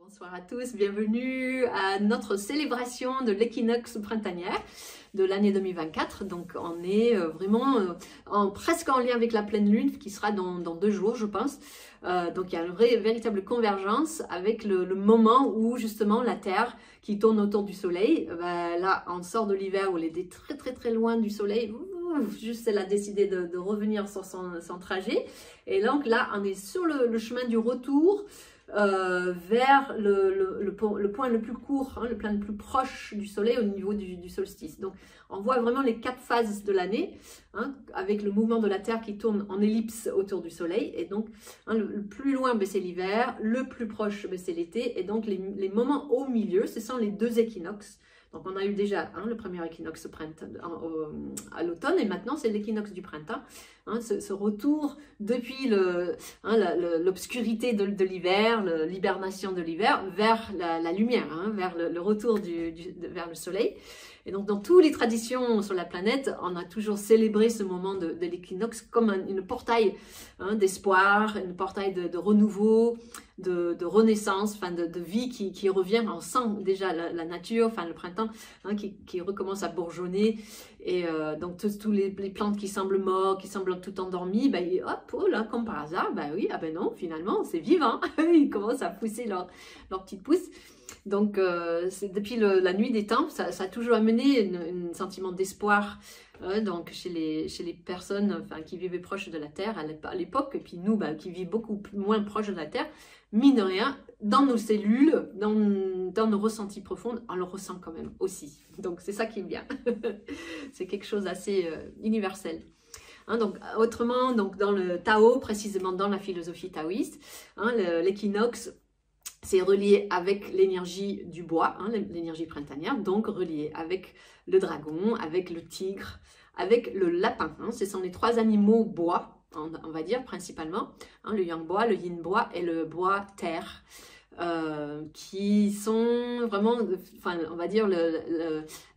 Bonsoir à tous, bienvenue à notre célébration de l'équinoxe printanière de l'année 2024. Donc on est vraiment presque en lien avec la pleine lune qui sera dans 2 jours je pense. Donc il y a une véritable convergence avec le moment où justement la Terre qui tourne autour du Soleil, là on sort de l'hiver où elle était très loin du Soleil. Juste elle a décidé de revenir sur son trajet. Et donc là on est sur le chemin du retour vers le point le plus court, le point le plus proche du Soleil au niveau du solstice. Donc on voit vraiment les 4 phases de l'année, avec le mouvement de la Terre qui tourne en ellipse autour du Soleil. Et donc le plus loin c'est l'hiver, le plus proche c'est l'été, et donc les moments au milieu, ce sont les 2 équinoxes. Donc on a eu déjà le premier équinoxe à l'automne, et maintenant c'est l'équinoxe du printemps. Ce retour depuis l'obscurité de l'hiver, l'hibernation de l'hiver, vers la lumière, vers le retour vers le soleil. Et donc dans toutes les traditions sur la planète, on a toujours célébré ce moment de l'équinoxe comme une portail d'espoir, une portail de renouveau, de renaissance, de vie qui revient. On sent déjà la nature, le printemps qui recommence à bourgeonner. Et donc tous les plantes qui semblent mortes, qui semblent tout endormies, hop, oh là, comme par hasard, non, finalement c'est vivant. Ils commencent à pousser leurs petites pousses. Donc c'est depuis la nuit des temps, ça a toujours amené un sentiment d'espoir donc chez les personnes qui vivaient proches de la Terre à l'époque, et puis nous qui vivons beaucoup moins proches de la Terre, mine de rien, dans nos cellules, dans nos ressentis profonds, on le ressent quand même aussi. Donc c'est ça qui est bien. C'est quelque chose d'assez universel. Donc autrement, dans le Tao, précisément dans la philosophie taoïste, l'équinoxe, c'est relié avec l'énergie du bois, l'énergie printanière, donc relié avec le dragon, avec le tigre, avec le lapin. Ce sont les 3 animaux bois, on va dire principalement, le yang bois, le yin bois et le bois terre, qui sont vraiment, on va dire,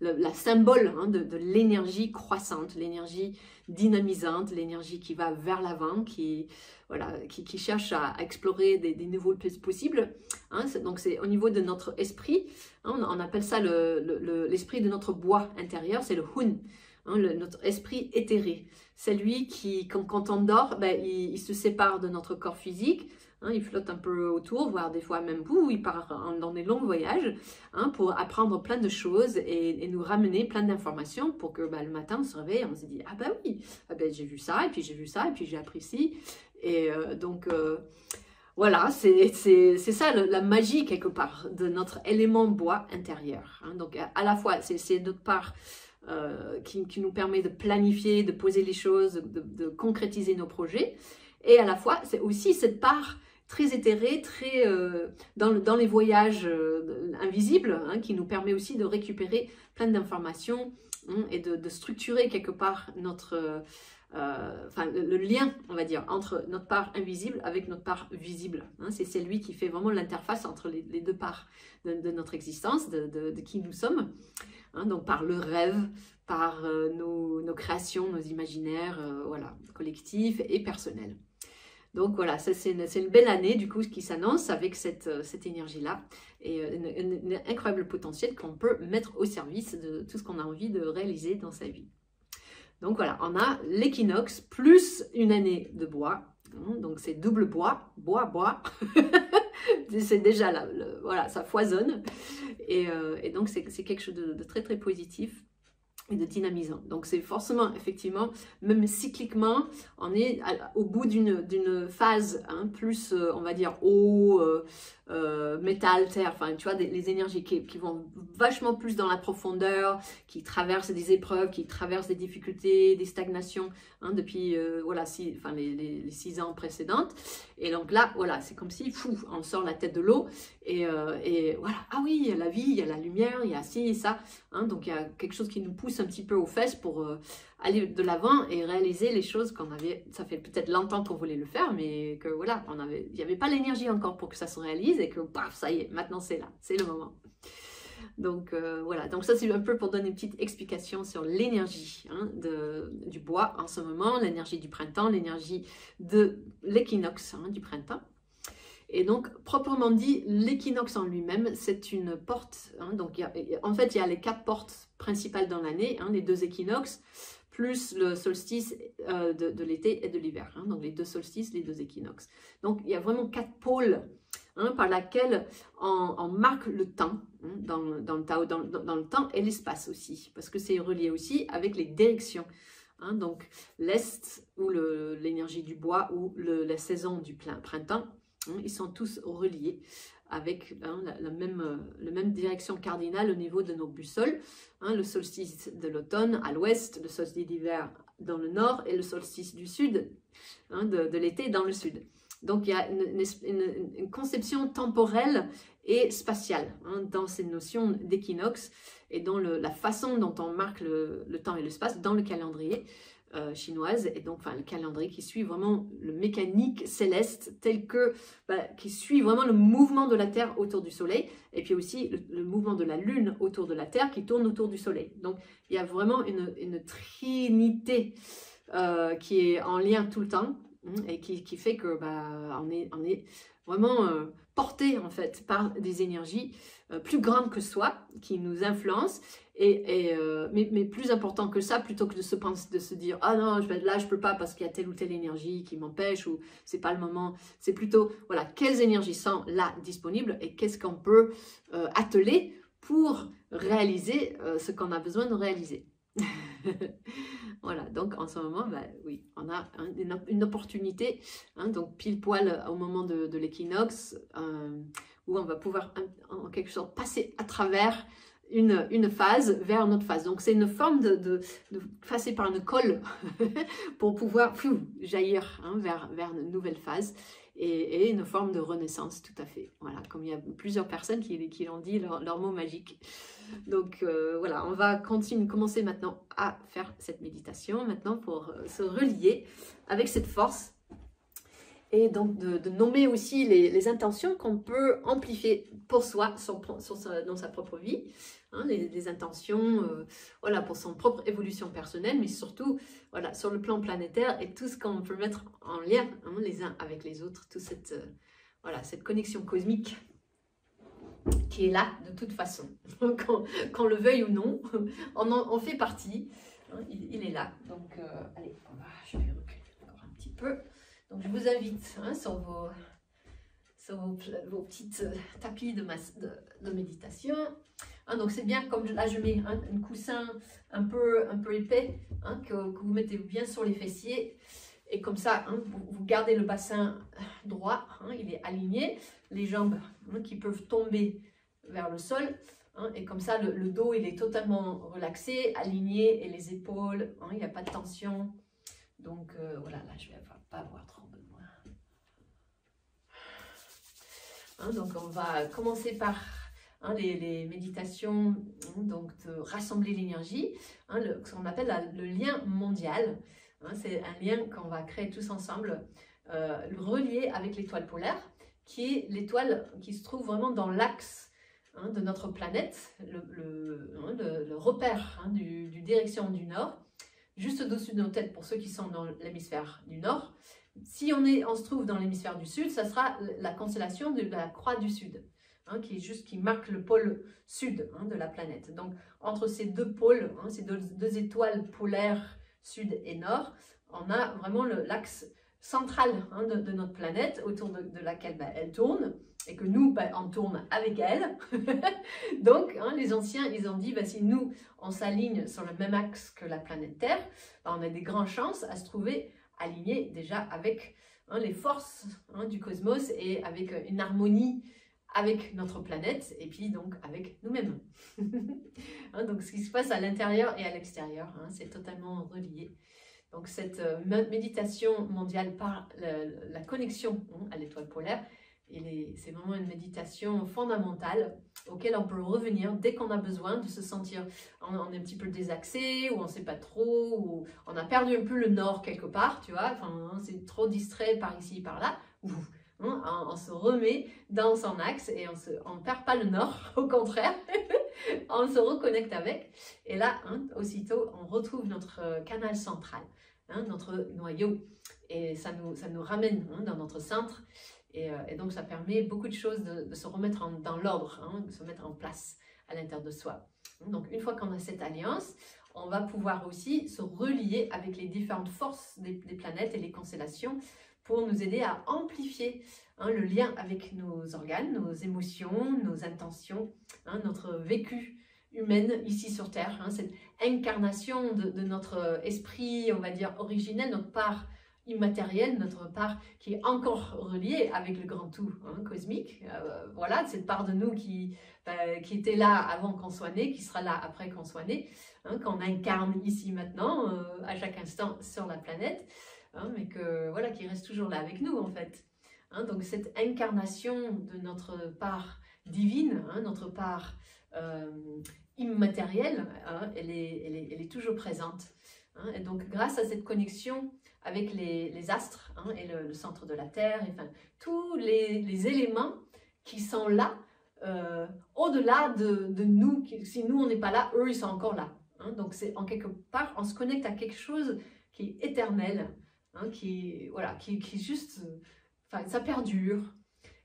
la symbole de l'énergie croissante, l'énergie dynamisante, l'énergie qui va vers l'avant, qui cherche à explorer des nouveaux possibles. Donc c'est au niveau de notre esprit, on appelle ça l'esprit de notre bois intérieur, c'est le hun, notre esprit éthéré. C'est lui qui, quand on dort, il se sépare de notre corps physique. Il flotte un peu autour, voire des fois même il part dans des longs voyages pour apprendre plein de choses et nous ramener plein d'informations pour que le matin on se réveille, on se dit j'ai vu ça, et puis j'ai vu ça, et puis j'ai appris ci. Et donc voilà, c'est ça la magie quelque part de notre élément bois intérieur. Donc à la fois c'est notre part qui nous permet de planifier, de poser les choses, de concrétiser nos projets, et à la fois c'est aussi cette part très éthérée, très dans les voyages invisibles, qui nous permet aussi de récupérer plein d'informations et de structurer quelque part notre le lien, on va dire, entre notre part invisible avec notre part visible. C'est lui qui fait vraiment l'interface entre les 2 parts de notre existence, de qui nous sommes. Donc par le rêve, par nos créations, nos imaginaires, collectifs et personnels. Donc voilà, c'est une belle année du coup qui s'annonce avec cette énergie-là, et un incroyable potentiel qu'on peut mettre au service de tout ce qu'on a envie de réaliser dans sa vie. Donc voilà, on a l'équinoxe plus une année de bois, donc c'est double bois, bois. C'est déjà là, voilà, ça foisonne, et donc c'est quelque chose de très positif et de dynamisant. Donc c'est forcément, effectivement, même cycliquement, on est au bout d'une phase plus, on va dire, eau, métal, terre, tu vois, les énergies qui vont vachement plus dans la profondeur, qui traversent des épreuves, qui traversent des difficultés, des stagnations, depuis les 6 ans précédentes. Et donc là, voilà, c'est comme si on sort la tête de l'eau, et voilà, il y a la vie, il y a la lumière, il y a ci et ça, donc il y a quelque chose qui nous pousse un petit peu aux fesses pour aller de l'avant et réaliser les choses ça fait peut-être longtemps qu'on voulait le faire, mais que voilà, il n'y avait pas l'énergie encore pour que ça se réalise, et que paf, ça y est, maintenant c'est là, c'est le moment. Donc voilà, donc ça c'est un peu pour donner une petite explication sur l'énergie du bois en ce moment, l'énergie du printemps, l'énergie de l'équinoxe du printemps. Et donc, proprement dit, l'équinoxe en lui-même, c'est une porte. Hein, donc, en fait, il y a les 4 portes principales dans l'année, hein, les 2 équinoxes, plus le solstice de l'été et de l'hiver. Hein, donc, les 2 solstices, les 2 équinoxes. Donc, il y a vraiment 4 pôles, hein, par laquelle on marque le temps, hein, dans le Tao, dans le temps et l'espace aussi, parce que c'est relié aussi avec les directions. Hein, donc l'Est, ou l'énergie du bois, ou la saison du printemps, hein, ils sont tous reliés avec, hein, la même direction cardinale au niveau de nos bussoles. Hein, le solstice de l'automne à l'ouest, le solstice d'hiver dans le nord, et le solstice du sud, hein, de l'été dans le sud. Donc, il y a une conception temporelle et spatiale, hein, dans ces notions d'équinoxe et dans la façon dont on marque le temps et l'espace dans le calendrier chinoise, et donc le calendrier qui suit vraiment le mécanique céleste tel que, qui suit vraiment le mouvement de la Terre autour du Soleil, et puis aussi le mouvement de la Lune autour de la Terre qui tourne autour du Soleil. Donc, il y a vraiment une trinité qui est en lien tout le temps, et qui fait que on est vraiment porté en fait par des énergies plus grandes que soi, qui nous influencent, mais plus important que ça, plutôt que de se dire ah non, là je peux pas parce qu'il y a telle ou telle énergie qui m'empêche, ou c'est pas le moment. C'est plutôt, voilà, quelles énergies sont là disponibles et qu'est-ce qu'on peut atteler pour réaliser ce qu'on a besoin de réaliser. Voilà, donc en ce moment, oui, on a une opportunité, hein, donc pile poil au moment de l'équinoxe, où on va pouvoir en quelque sorte passer à travers une phase vers une autre phase. Donc c'est une forme de passer par une colle pour pouvoir jaillir, hein, vers une nouvelle phase, et une forme de renaissance, tout à fait. Voilà, comme il y a plusieurs personnes qui l'ont dit, leur mot magique. Donc voilà, on va commencer maintenant à faire cette méditation maintenant pour se relier avec cette force, et donc de nommer aussi les intentions qu'on peut amplifier pour soi, dans sa propre vie, hein, les intentions voilà, pour son propre évolution personnelle, mais surtout voilà, sur le plan planétaire, et tout ce qu'on peut mettre en lien, hein, les uns avec les autres, toute cette connexion cosmique qui est là de toute façon, qu'on le veuille ou non, on fait partie, hein, il est là. Donc allez, je vais reculer encore un petit peu. Donc je vous invite, hein, sur vos petites tapis de méditation. Hein, donc c'est bien, comme là je mets un coussin un peu épais, hein, que vous mettez bien sur les fessiers. Et comme ça, hein, vous gardez le bassin droit, hein, il est aligné, les jambes, hein, qui peuvent tomber vers le sol, hein, et comme ça le dos il est totalement relaxé, aligné, et les épaules, hein, il n'y a pas de tension. Donc voilà, là je ne vais pas avoir trop besoin. Hein, donc on va commencer par, hein, les méditations, hein, donc de rassembler l'énergie, hein, ce qu'on appelle le lien mondial. Hein, c'est un lien qu'on va créer tous ensemble, relié avec l'étoile polaire, qui est l'étoile qui se trouve vraiment dans l'axe, hein, de notre planète, le repère, hein, du direction du nord, juste au-dessus de nos têtes pour ceux qui sont dans l'hémisphère du nord. Si on se trouve dans l'hémisphère du sud, ça sera la constellation de la Croix du Sud, hein, qui marque le pôle sud, hein, de la planète. Donc entre ces deux pôles, hein, ces deux étoiles polaires, sud et nord, on a vraiment l'axe central, hein, de notre planète, autour de laquelle elle tourne, et que nous, on tourne avec elle. Donc, hein, les anciens, ils ont dit, si nous, on s'aligne sur le même axe que la planète Terre, on a des grandes chances à se trouver alignés déjà avec, hein, les forces, hein, du cosmos, et avec une harmonie avec notre planète, et puis donc avec nous-mêmes. Hein, donc ce qui se passe à l'intérieur et à l'extérieur, hein, c'est totalement relié. Donc cette méditation mondiale par la connexion, hein, à l'étoile polaire, c'est vraiment une méditation fondamentale auquel on peut revenir dès qu'on a besoin de se sentir, on est un petit peu désaxé, ou on ne sait pas trop, ou on a perdu un peu le nord quelque part, tu vois, enfin, hein, c'est trop distrait par ici, par là. On se remet dans son axe, et on ne perd pas le nord, au contraire, on se reconnecte avec, et là, hein, aussitôt, on retrouve notre canal central, hein, notre noyau, et ça nous ramène, hein, dans notre centre, Et donc, ça permet beaucoup de choses de se remettre dans l'ordre, hein, de se mettre en place à l'intérieur de soi. Donc, une fois qu'on a cette alliance, on va pouvoir aussi se relier avec les différentes forces des planètes et les constellations pour nous aider à amplifier le lien avec nos organes, nos émotions, nos intentions, notre vécu humaine ici sur Terre, cette incarnation de notre esprit, on va dire, originel, notre part immatérielle, notre part qui est encore reliée avec le grand tout cosmique. Voilà, cette part de nous qui était là avant qu'on soit né, qui sera là après qu'on soit né, qu'on incarne ici maintenant, à chaque instant sur la planète, mais que voilà, qui reste toujours là avec nous en fait. Donc cette incarnation de notre part divine, notre part immatérielle, elle est toujours présente. Et donc grâce à cette connexion avec les astres et le centre de la Terre, enfin, tous les éléments qui sont là, au-delà de nous, si nous on n'est pas là, eux ils sont encore là. Donc c'est en quelque part, on se connecte à quelque chose qui est éternel, qui est juste, ça perdure.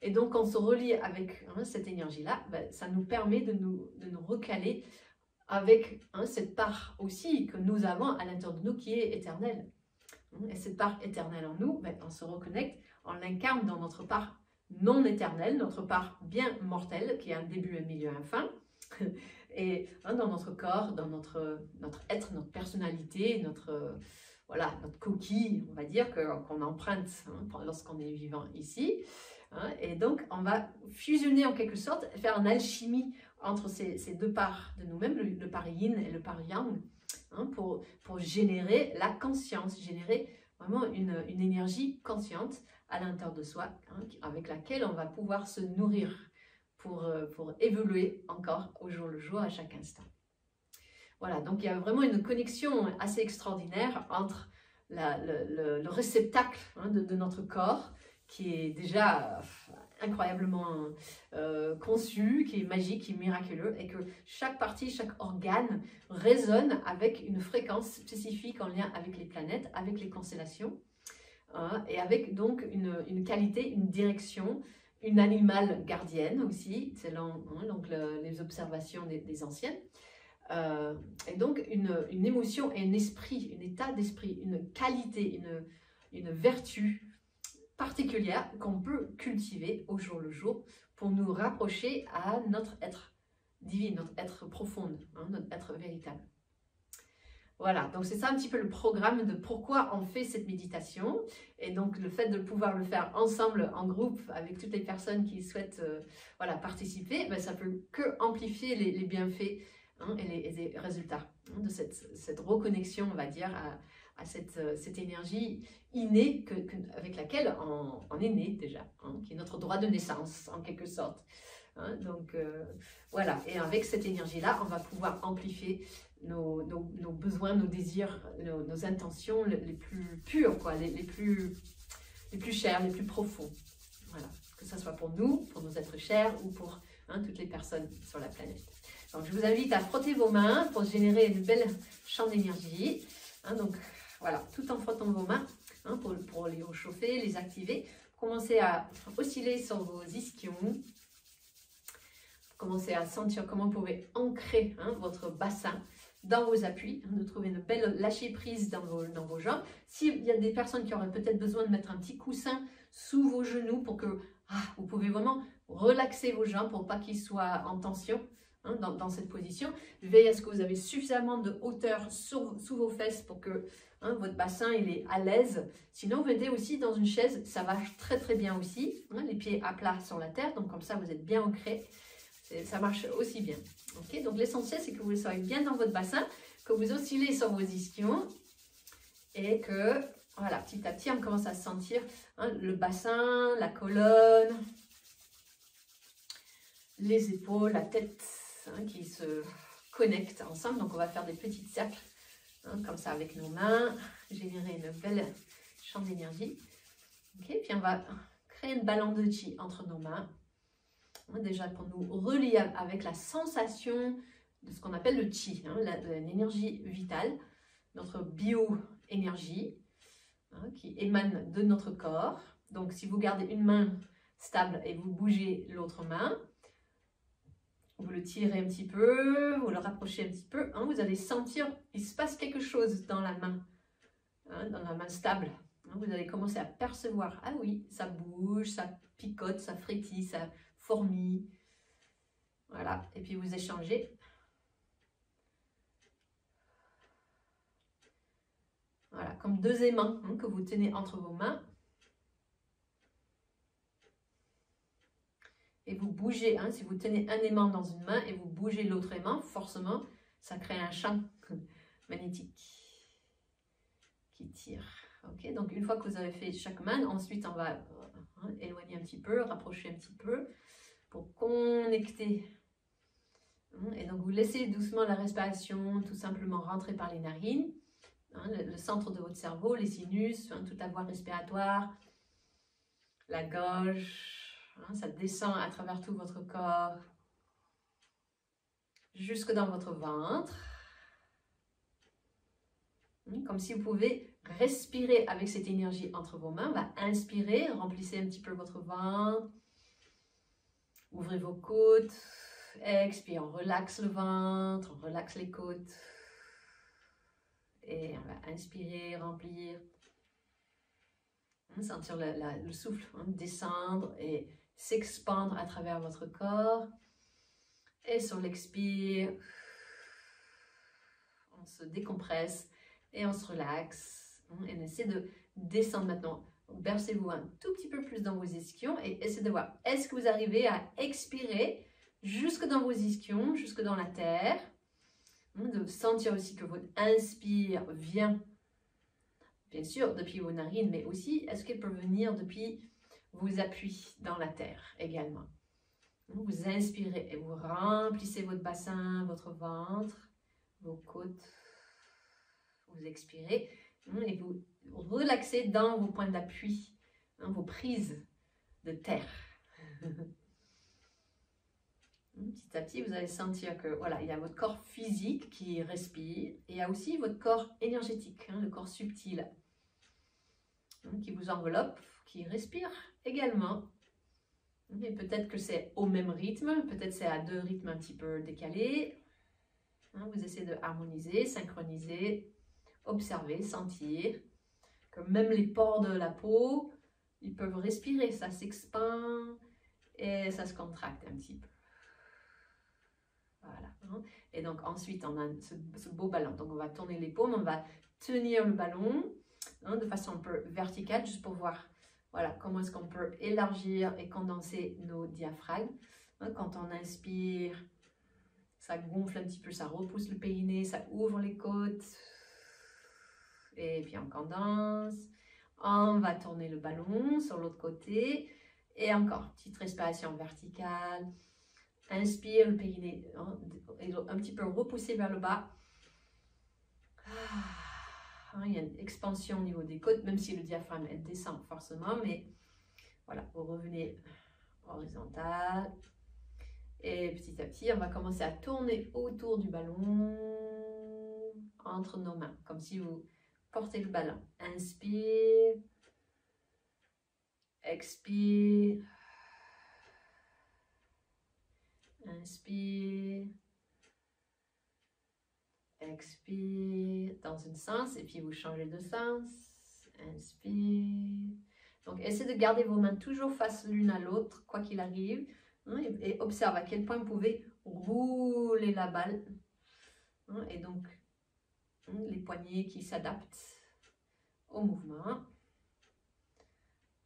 Et donc on se relie avec cette énergie-là, ça nous permet de nous recaler avec cette part aussi que nous avons à l'intérieur de nous qui est éternelle. Et cette part éternelle en nous, on se reconnecte, on l'incarne dans notre part non éternelle, notre part bien mortelle, qui a un début, un milieu, un fin, et dans notre corps, dans notre être, notre personnalité, notre coquille, on va dire, qu'on emprunte lorsqu'on est vivant ici. Et donc, on va fusionner en quelque sorte, faire une alchimie entre ces deux parts de nous-mêmes, le part yin et le part yang, pour générer la conscience, générer vraiment une énergie consciente à l'intérieur de soi, avec laquelle on va pouvoir se nourrir pour évoluer encore au jour le jour, à chaque instant. Voilà, donc il y a vraiment une connexion assez extraordinaire entre le réceptacle de notre corps, qui est déjà incroyablement conçu, qui est magique, qui est miraculeux, et que chaque partie, chaque organe résonne avec une fréquence spécifique en lien avec les planètes, avec les constellations, et avec donc une qualité, une direction, une animale gardienne aussi, selon donc les observations des anciennes, et donc une émotion et un esprit, un état d'esprit, une qualité, une vertu particulière qu'on peut cultiver au jour le jour pour nous rapprocher à notre être divin, notre être profond, notre être véritable. Voilà, donc c'est ça un petit peu le programme de pourquoi on fait cette méditation, et donc le fait de pouvoir le faire ensemble, en groupe, avec toutes les personnes qui souhaitent participer, ça peut que amplifier les bienfaits et les résultats de cette reconnexion, on va dire, à cette énergie innée avec laquelle on est né déjà, qui est notre droit de naissance en quelque sorte. Donc voilà, et avec cette énergie-là, on va pouvoir amplifier nos besoins, nos désirs, nos intentions les plus pures, les plus chers, les plus profonds. Voilà, que ce soit pour nous, pour nos êtres chers ou pour toutes les personnes sur la planète. Donc je vous invite à frotter vos mains pour générer une belle champ d'énergie. Donc voilà, tout en frottant vos mains pour les réchauffer, les activer. Commencez à osciller sur vos ischions. Commencez à sentir comment vous pouvez ancrer votre bassin dans vos appuis, de trouver une belle lâcher prise dans vos jambes. S'il y a des personnes qui auraient peut-être besoin de mettre un petit coussin sous vos genoux pour que vous pouvez vraiment relaxer vos jambes pour pas qu'ils soient en tension dans cette position. Veillez à ce que vous avez suffisamment de hauteur sous vos fesses pour que votre bassin il est à l'aise. Sinon, venez aussi dans une chaise, ça va très très bien aussi. Les pieds à plat sur la terre, donc comme ça vous êtes bien ancré. Ça marche aussi bien. Okay, donc l'essentiel, c'est que vous soyez bien dans votre bassin, que vous oscillez sur vos ischions et que, voilà, petit à petit, on commence à sentir le bassin, la colonne, les épaules, la tête qui se connectent ensemble. Donc, on va faire des petits cercles, comme ça, avec nos mains, générer une belle champ d'énergie. Okay, puis, on va créer une ballon de chi entre nos mains. Déjà pour nous relier avec la sensation de ce qu'on appelle le chi, l'énergie vitale, notre bio-énergie qui émane de notre corps. Donc si vous gardez une main stable et vous bougez l'autre main. Vous le tirez un petit peu, vous le rapprochez un petit peu. Hein, vous allez sentir qu'il se passe quelque chose dans la main, hein, dans la main stable. Hein, vous allez commencer à percevoir, ah oui, ça bouge, ça picote, ça frétille, ça fourmille. Voilà, et puis vous échangez. Voilà, comme deux aimants hein, que vous tenez entre vos mains. Et vous bougez, hein, si vous tenez un aimant dans une main et vous bougez l'autre aimant, forcément, ça crée un champ magnétique qui tire. Okay, donc une fois que vous avez fait chaque main, ensuite on va éloigner un petit peu, rapprocher un petit peu pour connecter. Et donc vous laissez doucement la respiration tout simplement rentrer par les narines, hein, le centre de votre cerveau, les sinus, hein, toute la voie respiratoire, la gorge. Ça descend à travers tout votre corps, jusque dans votre ventre. Comme si vous pouvez respirer avec cette énergie entre vos mains. On va inspirer, remplissez un petit peu votre ventre. Ouvrez vos côtes. Expire, on relaxe le ventre, on relaxe les côtes. Et on va inspirer, remplir. Sentir le souffle descendre et s'expandre à travers votre corps. Et sur l'expire, on se décompresse et on se relaxe. Et on essaie de descendre maintenant. Bercez-vous un tout petit peu plus dans vos ischions et essayez de voir, est-ce que vous arrivez à expirer jusque dans vos ischions, jusque dans la terre. De sentir aussi que votre inspire vient, bien sûr, depuis vos narines, mais aussi, est-ce qu'elle peut venir depuis vos appuis dans la terre également. Vous inspirez et vous remplissez votre bassin, votre ventre, vos côtes. Vous expirez et vous relaxez dans vos points d'appui, vos prises de terre. Petit à petit, vous allez sentir que voilà, il y a votre corps physique qui respire et il y a aussi votre corps énergétique, le corps subtil qui vous enveloppe, qui respire également. Et peut-être que c'est au même rythme, peut-être c'est à deux rythmes un petit peu décalés. Vous essayez de harmoniser, synchroniser, observer, sentir que même les pores de la peau, ils peuvent respirer, ça s'expand et ça se contracte un petit peu. Voilà. Et donc ensuite, on a ce beau ballon. Donc on va tourner les paumes, on va tenir le ballon de façon un peu verticale, juste pour voir voilà, comment est-ce qu'on peut élargir et condenser nos diaphragmes. Quand on inspire, ça gonfle un petit peu, ça repousse le périnée, ça ouvre les côtes. Et puis on condense. On va tourner le ballon sur l'autre côté. Et encore, petite respiration verticale. Inspire, le périnée un petit peu repoussé vers le bas. Il y a une expansion au niveau des côtes, même si le diaphragme elle descend forcément, mais voilà, vous revenez horizontal. Et petit à petit, on va commencer à tourner autour du ballon, entre nos mains, comme si vous portez le ballon. Inspire, expire, inspire, expire dans un sens et puis vous changez de sens. Inspire. Donc essayez de garder vos mains toujours face l'une à l'autre, quoi qu'il arrive, et observe à quel point vous pouvez rouler la balle. Et donc les poignets qui s'adaptent au mouvement.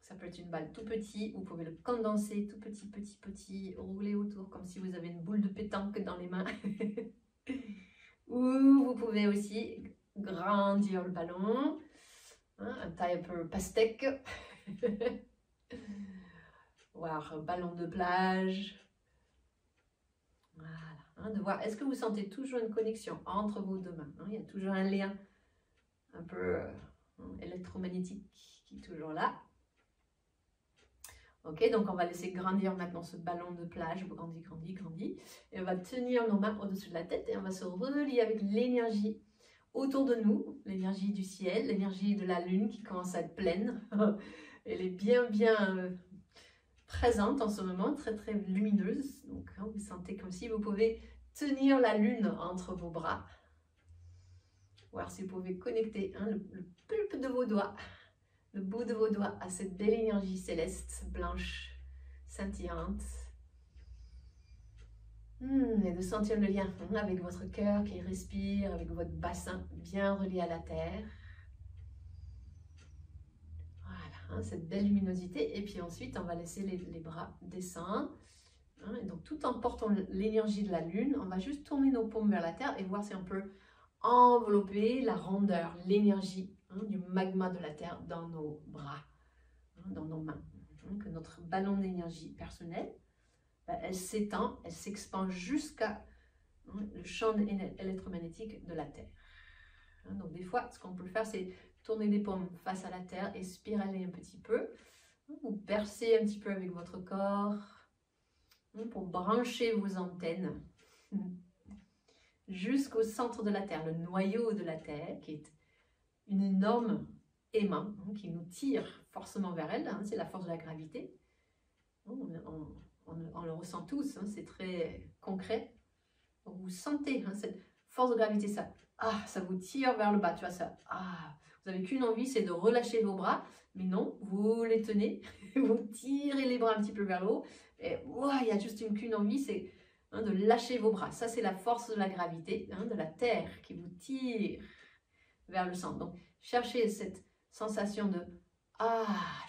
Ça peut être une balle tout petit, vous pouvez le condenser tout petit, rouler autour comme si vous avez une boule de pétanque dans les mains. Ou vous pouvez aussi grandir le ballon, un taille un peu pastèque, voire ballon de plage. Voilà, de voir, est-ce que vous sentez toujours une connexion entre vos deux mains, il y a toujours un lien un peu électromagnétique qui est toujours là. Ok, donc on va laisser grandir maintenant ce ballon de plage, grandit. Et on va tenir nos mains au-dessus de la tête et on va se relier avec l'énergie autour de nous, l'énergie du ciel, l'énergie de la lune qui commence à être pleine. Elle est bien présente en ce moment, très très lumineuse. Donc vous sentez comme si vous pouvez tenir la lune entre vos bras. Voir si vous pouvez connecter le pulpe de vos doigts, le bout de vos doigts à cette belle énergie céleste, blanche, scintillante. Et de sentir le lien avec votre cœur qui respire, avec votre bassin bien relié à la terre. Voilà, cette belle luminosité. Et puis ensuite, on va laisser les bras descendre. Et donc, tout en portant l'énergie de la lune, on va juste tourner nos paumes vers la terre et voir si on peut envelopper la rondeur, l'énergie du magma de la terre dans nos bras, dans nos mains. Que notre ballon d'énergie personnelle, elle s'étend, elle s'expand jusqu'à le champ électromagnétique de la Terre. Donc des fois, ce qu'on peut faire, c'est tourner les paumes face à la Terre et spiraler un petit peu, ou bercer un petit peu avec votre corps, pour brancher vos antennes jusqu'au centre de la Terre, le noyau de la Terre, qui est une énorme aimant qui nous tire forcément vers elle, c'est la force de la gravité. On le ressent tous, c'est très concret. Donc vous sentez cette force de gravité, ça vous tire vers le bas, tu vois ça. Vous n'avez qu'une envie, c'est de relâcher vos bras, mais non, vous les tenez, vous tirez les bras un petit peu vers le haut, et il y a juste qu'une envie, c'est de lâcher vos bras. Ça, c'est la force de la gravité, de la Terre qui vous tire vers le centre. Donc cherchez cette sensation de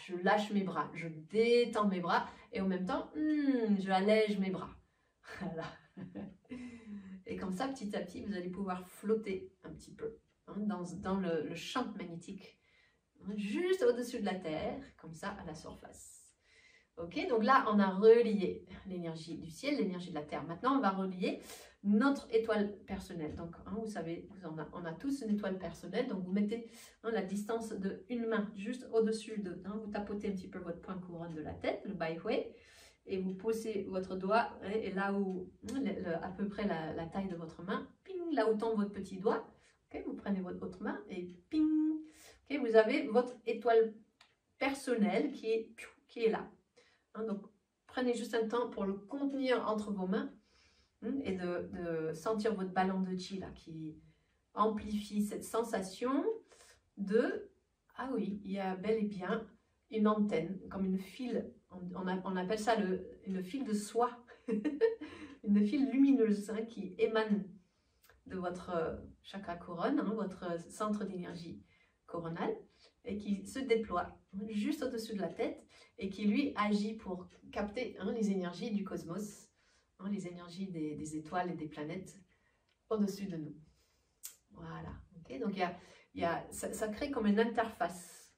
je lâche mes bras, je détends mes bras et en même temps, je allège mes bras. Voilà. Et comme ça, petit à petit, vous allez pouvoir flotter un petit peu dans le champ magnétique, juste au-dessus de la Terre, comme ça, à la surface. Ok, donc là, on a relié l'énergie du ciel, l'énergie de la Terre. Maintenant, on va relier notre étoile personnelle. Donc, vous savez, on a tous une étoile personnelle. Donc, vous mettez la distance de une main juste au-dessus de... vous tapotez un petit peu votre point couronne de la tête, le Baihui, et vous posez votre doigt, et là où, à peu près la taille de votre main, ping, là où tombe votre petit doigt. Okay, vous prenez votre autre main et ping. Okay, vous avez votre étoile personnelle qui est là. Donc, prenez juste un temps pour le contenir entre vos mains et de sentir votre ballon de chi là, qui amplifie cette sensation de oui, il y a bel et bien une antenne, comme une file, on appelle ça une file de soie, une file lumineuse qui émane de votre chakra couronne, votre centre d'énergie coronale, et qui se déploie juste au-dessus de la tête et qui lui agit pour capter les énergies du cosmos, les énergies des étoiles et des planètes au-dessus de nous. Voilà. Okay, donc ça crée comme une interface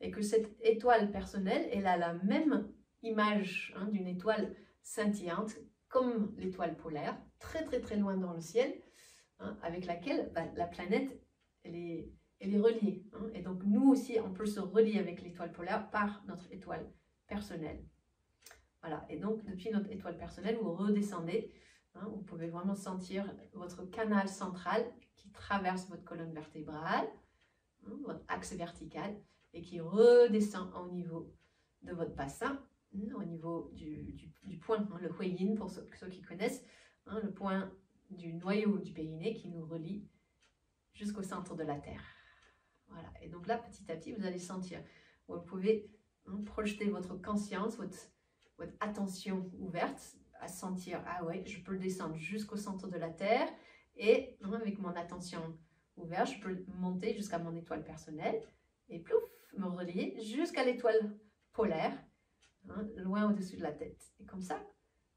et que cette étoile personnelle, elle a la même image d'une étoile scintillante comme l'étoile polaire, très très très loin dans le ciel, avec laquelle la planète elle est reliée. Et donc nous aussi, on peut se relier avec l'étoile polaire par notre étoile personnelle. Voilà, et donc depuis notre étoile personnelle, vous redescendez, vous pouvez vraiment sentir votre canal central qui traverse votre colonne vertébrale, votre axe vertical, et qui redescend au niveau de votre bassin, au niveau du point, le Huiyin pour ceux qui connaissent, le point du noyau du périnée qui nous relie jusqu'au centre de la Terre. Voilà, et donc là, petit à petit, vous allez sentir, vous pouvez projeter votre conscience, votre attention ouverte, à sentir, je peux descendre jusqu'au centre de la Terre, et avec mon attention ouverte, je peux monter jusqu'à mon étoile personnelle, et plouf, me relier jusqu'à l'étoile polaire, loin au-dessus de la tête. Et comme ça,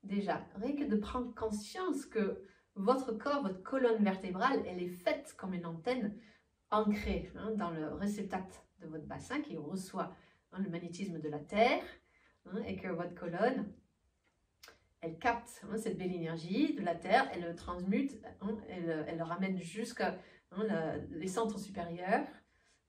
déjà, rien que de prendre conscience que votre corps, votre colonne vertébrale, elle est faite comme une antenne ancrée dans le réceptacle de votre bassin qui reçoit le magnétisme de la Terre, et que votre colonne, elle capte cette belle énergie de la Terre, elle le transmute, elle le ramène jusqu'à les centres supérieurs.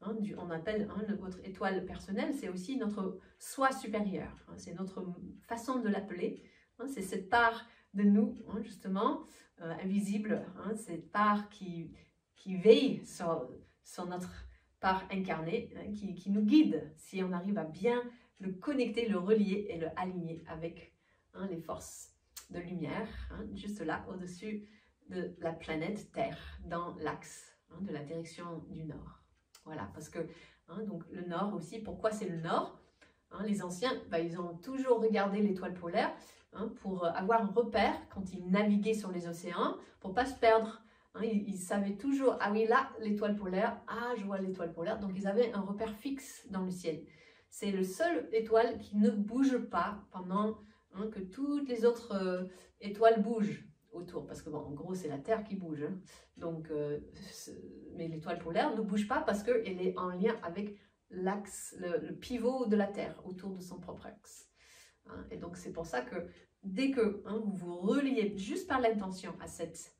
On appelle votre étoile personnelle, c'est aussi notre soi supérieur. C'est notre façon de l'appeler. C'est cette part de nous, justement, invisible, cette part qui veille sur notre part incarnée, qui nous guide si on arrive à bien le connecter, le relier et le aligner avec les forces de lumière, juste là, au-dessus de la planète Terre, dans l'axe de la direction du Nord. Voilà, parce que donc le Nord aussi, pourquoi c'est le Nord? Les anciens, ils ont toujours regardé l'étoile polaire pour avoir un repère quand ils naviguaient sur les océans, pour ne pas se perdre. Ils savaient toujours, ah oui, là, l'étoile polaire, ah, je vois l'étoile polaire. Donc, ils avaient un repère fixe dans le ciel. C'est le seul étoile qui ne bouge pas pendant que toutes les autres étoiles bougent autour. Parce que, bon, en gros, c'est la Terre qui bouge. Donc, mais l'étoile polaire ne bouge pas parce qu'elle est en lien avec l'axe, le pivot de la Terre autour de son propre axe. Et donc, c'est pour ça que dès que vous vous reliez juste par l'intention à cet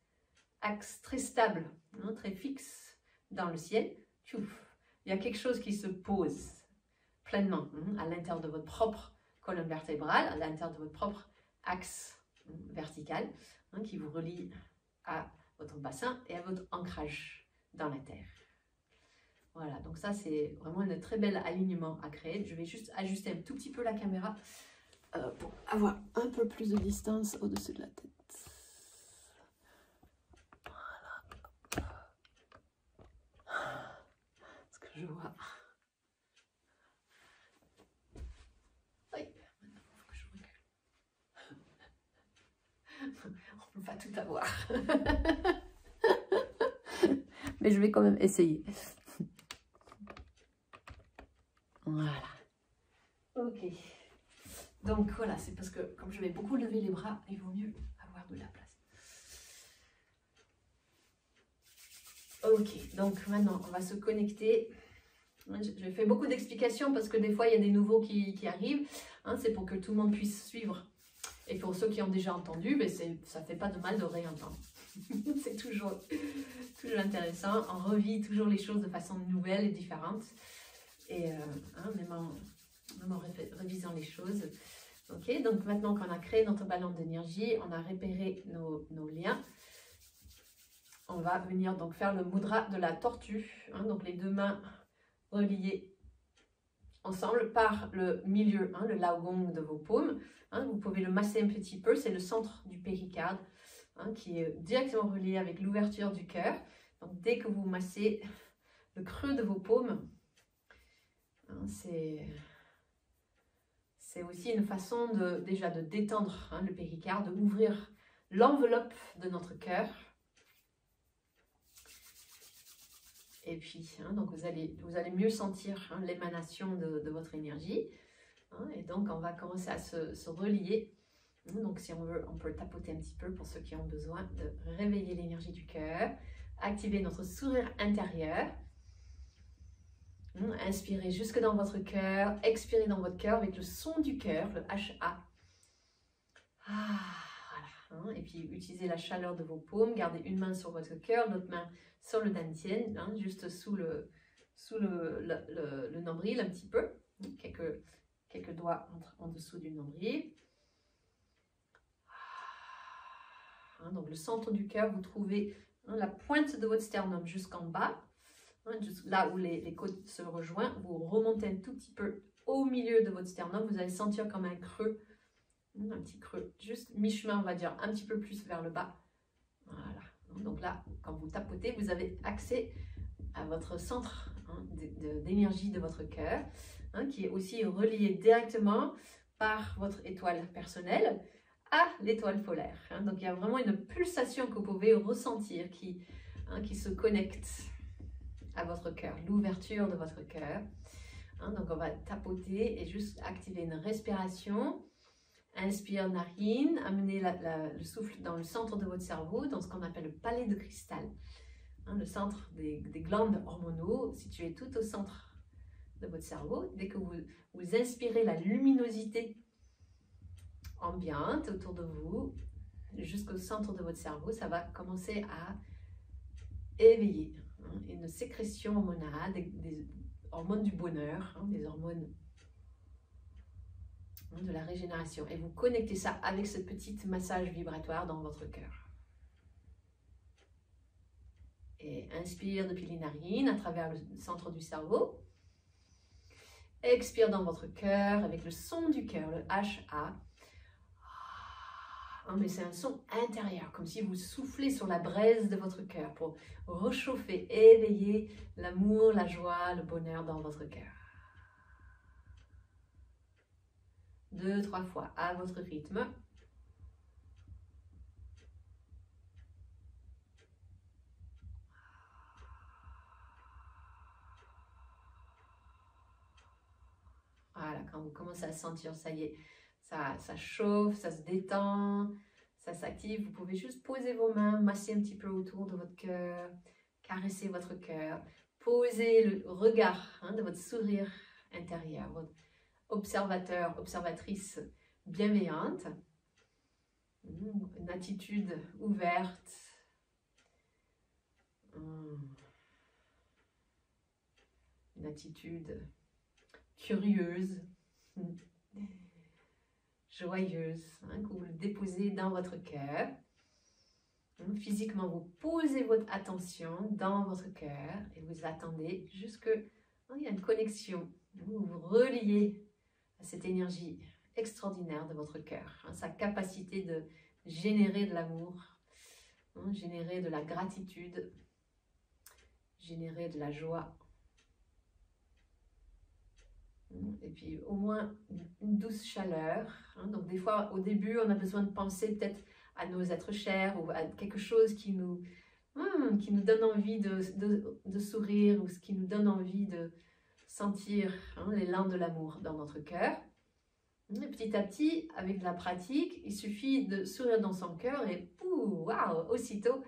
axe très stable, très fixe dans le ciel, tchouf, il y a quelque chose qui se pose pleinement à l'intérieur de votre propre colonne vertébrale, à l'intérieur de votre propre axe vertical, qui vous relie à votre bassin et à votre ancrage dans la terre. Voilà, donc ça c'est vraiment un très bel alignement à créer. Je vais juste ajuster un tout petit peu la caméra pour avoir un peu plus de distance au-dessus de la tête. Voilà. Ce que je vois. Oui, maintenant il faut que je recule. On ne peut pas tout avoir. Mais je vais quand même essayer. Voilà. Ok. Donc voilà, c'est parce que comme je vais beaucoup lever les bras, il vaut mieux avoir de la place. Ok, donc maintenant on va se connecter. Je fais beaucoup d'explications parce que des fois il y a des nouveaux qui arrivent. C'est pour que tout le monde puisse suivre. Et pour ceux qui ont déjà entendu, ça ne fait pas de mal de réentendre. C'est toujours intéressant. On revit toujours les choses de façon nouvelle et différente. Et même en révisant les choses. Ok, donc maintenant qu'on a créé notre ballon d'énergie, on a repéré nos liens. On va venir donc faire le mudra de la tortue. Donc les deux mains reliées ensemble par le milieu, le laogong de vos paumes. Vous pouvez le masser un petit peu, c'est le centre du péricarde qui est directement relié avec l'ouverture du cœur. Donc dès que vous massez le creux de vos paumes, c'est aussi une façon déjà de détendre le péricarde, d'ouvrir l'enveloppe de notre cœur. Et puis, donc vous allez mieux sentir l'émanation de votre énergie. Et donc, on va commencer à se relier. Donc, si on veut, on peut tapoter un petit peu pour ceux qui ont besoin de réveiller l'énergie du cœur, activer notre sourire intérieur. Inspirez jusque dans votre cœur, expirez dans votre cœur avec le son du cœur, le HA. Voilà. Et puis, utilisez la chaleur de vos paumes, gardez une main sur votre cœur, l'autre main sur le dantian, juste sous le nombril un petit peu, quelques doigts en dessous du nombril. Donc le centre du cœur, vous trouvez la pointe de votre sternum jusqu'en bas, là où les côtes se rejoignent. Vous remontez un tout petit peu au milieu de votre sternum, vous allez sentir comme un creux, un petit creux, juste mi-chemin on va dire, un petit peu plus vers le bas. Voilà. Donc là, quand vous tapotez, vous avez accès à votre centre d'énergie de votre cœur, qui est aussi relié directement par votre étoile personnelle à l'étoile polaire. Donc il y a vraiment une pulsation que vous pouvez ressentir qui se connecte à votre cœur, l'ouverture de votre cœur. Donc on va tapoter et juste activer une respiration. Inspire narine, amenez le souffle dans le centre de votre cerveau, dans ce qu'on appelle le palais de cristal. Le centre des glandes hormonaux, situé tout au centre de votre cerveau. Dès que vous inspirez la luminosité ambiante autour de vous, jusqu'au centre de votre cerveau, ça va commencer à éveiller une sécrétion hormonale, des hormones du bonheur, des hormones de la régénération. Et vous connectez ça avec ce petit massage vibratoire dans votre cœur. Et inspire depuis les narines à travers le centre du cerveau. Expire dans votre cœur avec le son du cœur, le H-A. Mais c'est un son intérieur, comme si vous soufflez sur la braise de votre cœur pour réchauffer, éveiller l'amour, la joie, le bonheur dans votre cœur. 2, 3 fois à votre rythme. Voilà, quand vous commencez à sentir, ça y est, ça chauffe, ça se détend, ça s'active. Vous pouvez juste poser vos mains, masser un petit peu autour de votre cœur, caresser votre cœur, poser le regard de votre sourire intérieur, votre observateur, observatrice bienveillante, une attitude ouverte, une attitude curieuse, joyeuse, que vous le déposez dans votre cœur. Physiquement, vous posez votre attention dans votre cœur et vous attendez jusque il y a une connexion. Vous vous reliez à cette énergie extraordinaire de votre cœur, sa capacité de générer de l'amour, générer de la gratitude, générer de la joie. Et puis au moins une douce chaleur. Donc des fois au début on a besoin de penser peut-être à nos êtres chers ou à quelque chose qui nous donne envie de sourire ou ce qui nous donne envie de sentir l'élan de l'amour dans notre cœur. Et petit à petit, avec la pratique, il suffit de sourire dans son cœur et waouh, aussitôt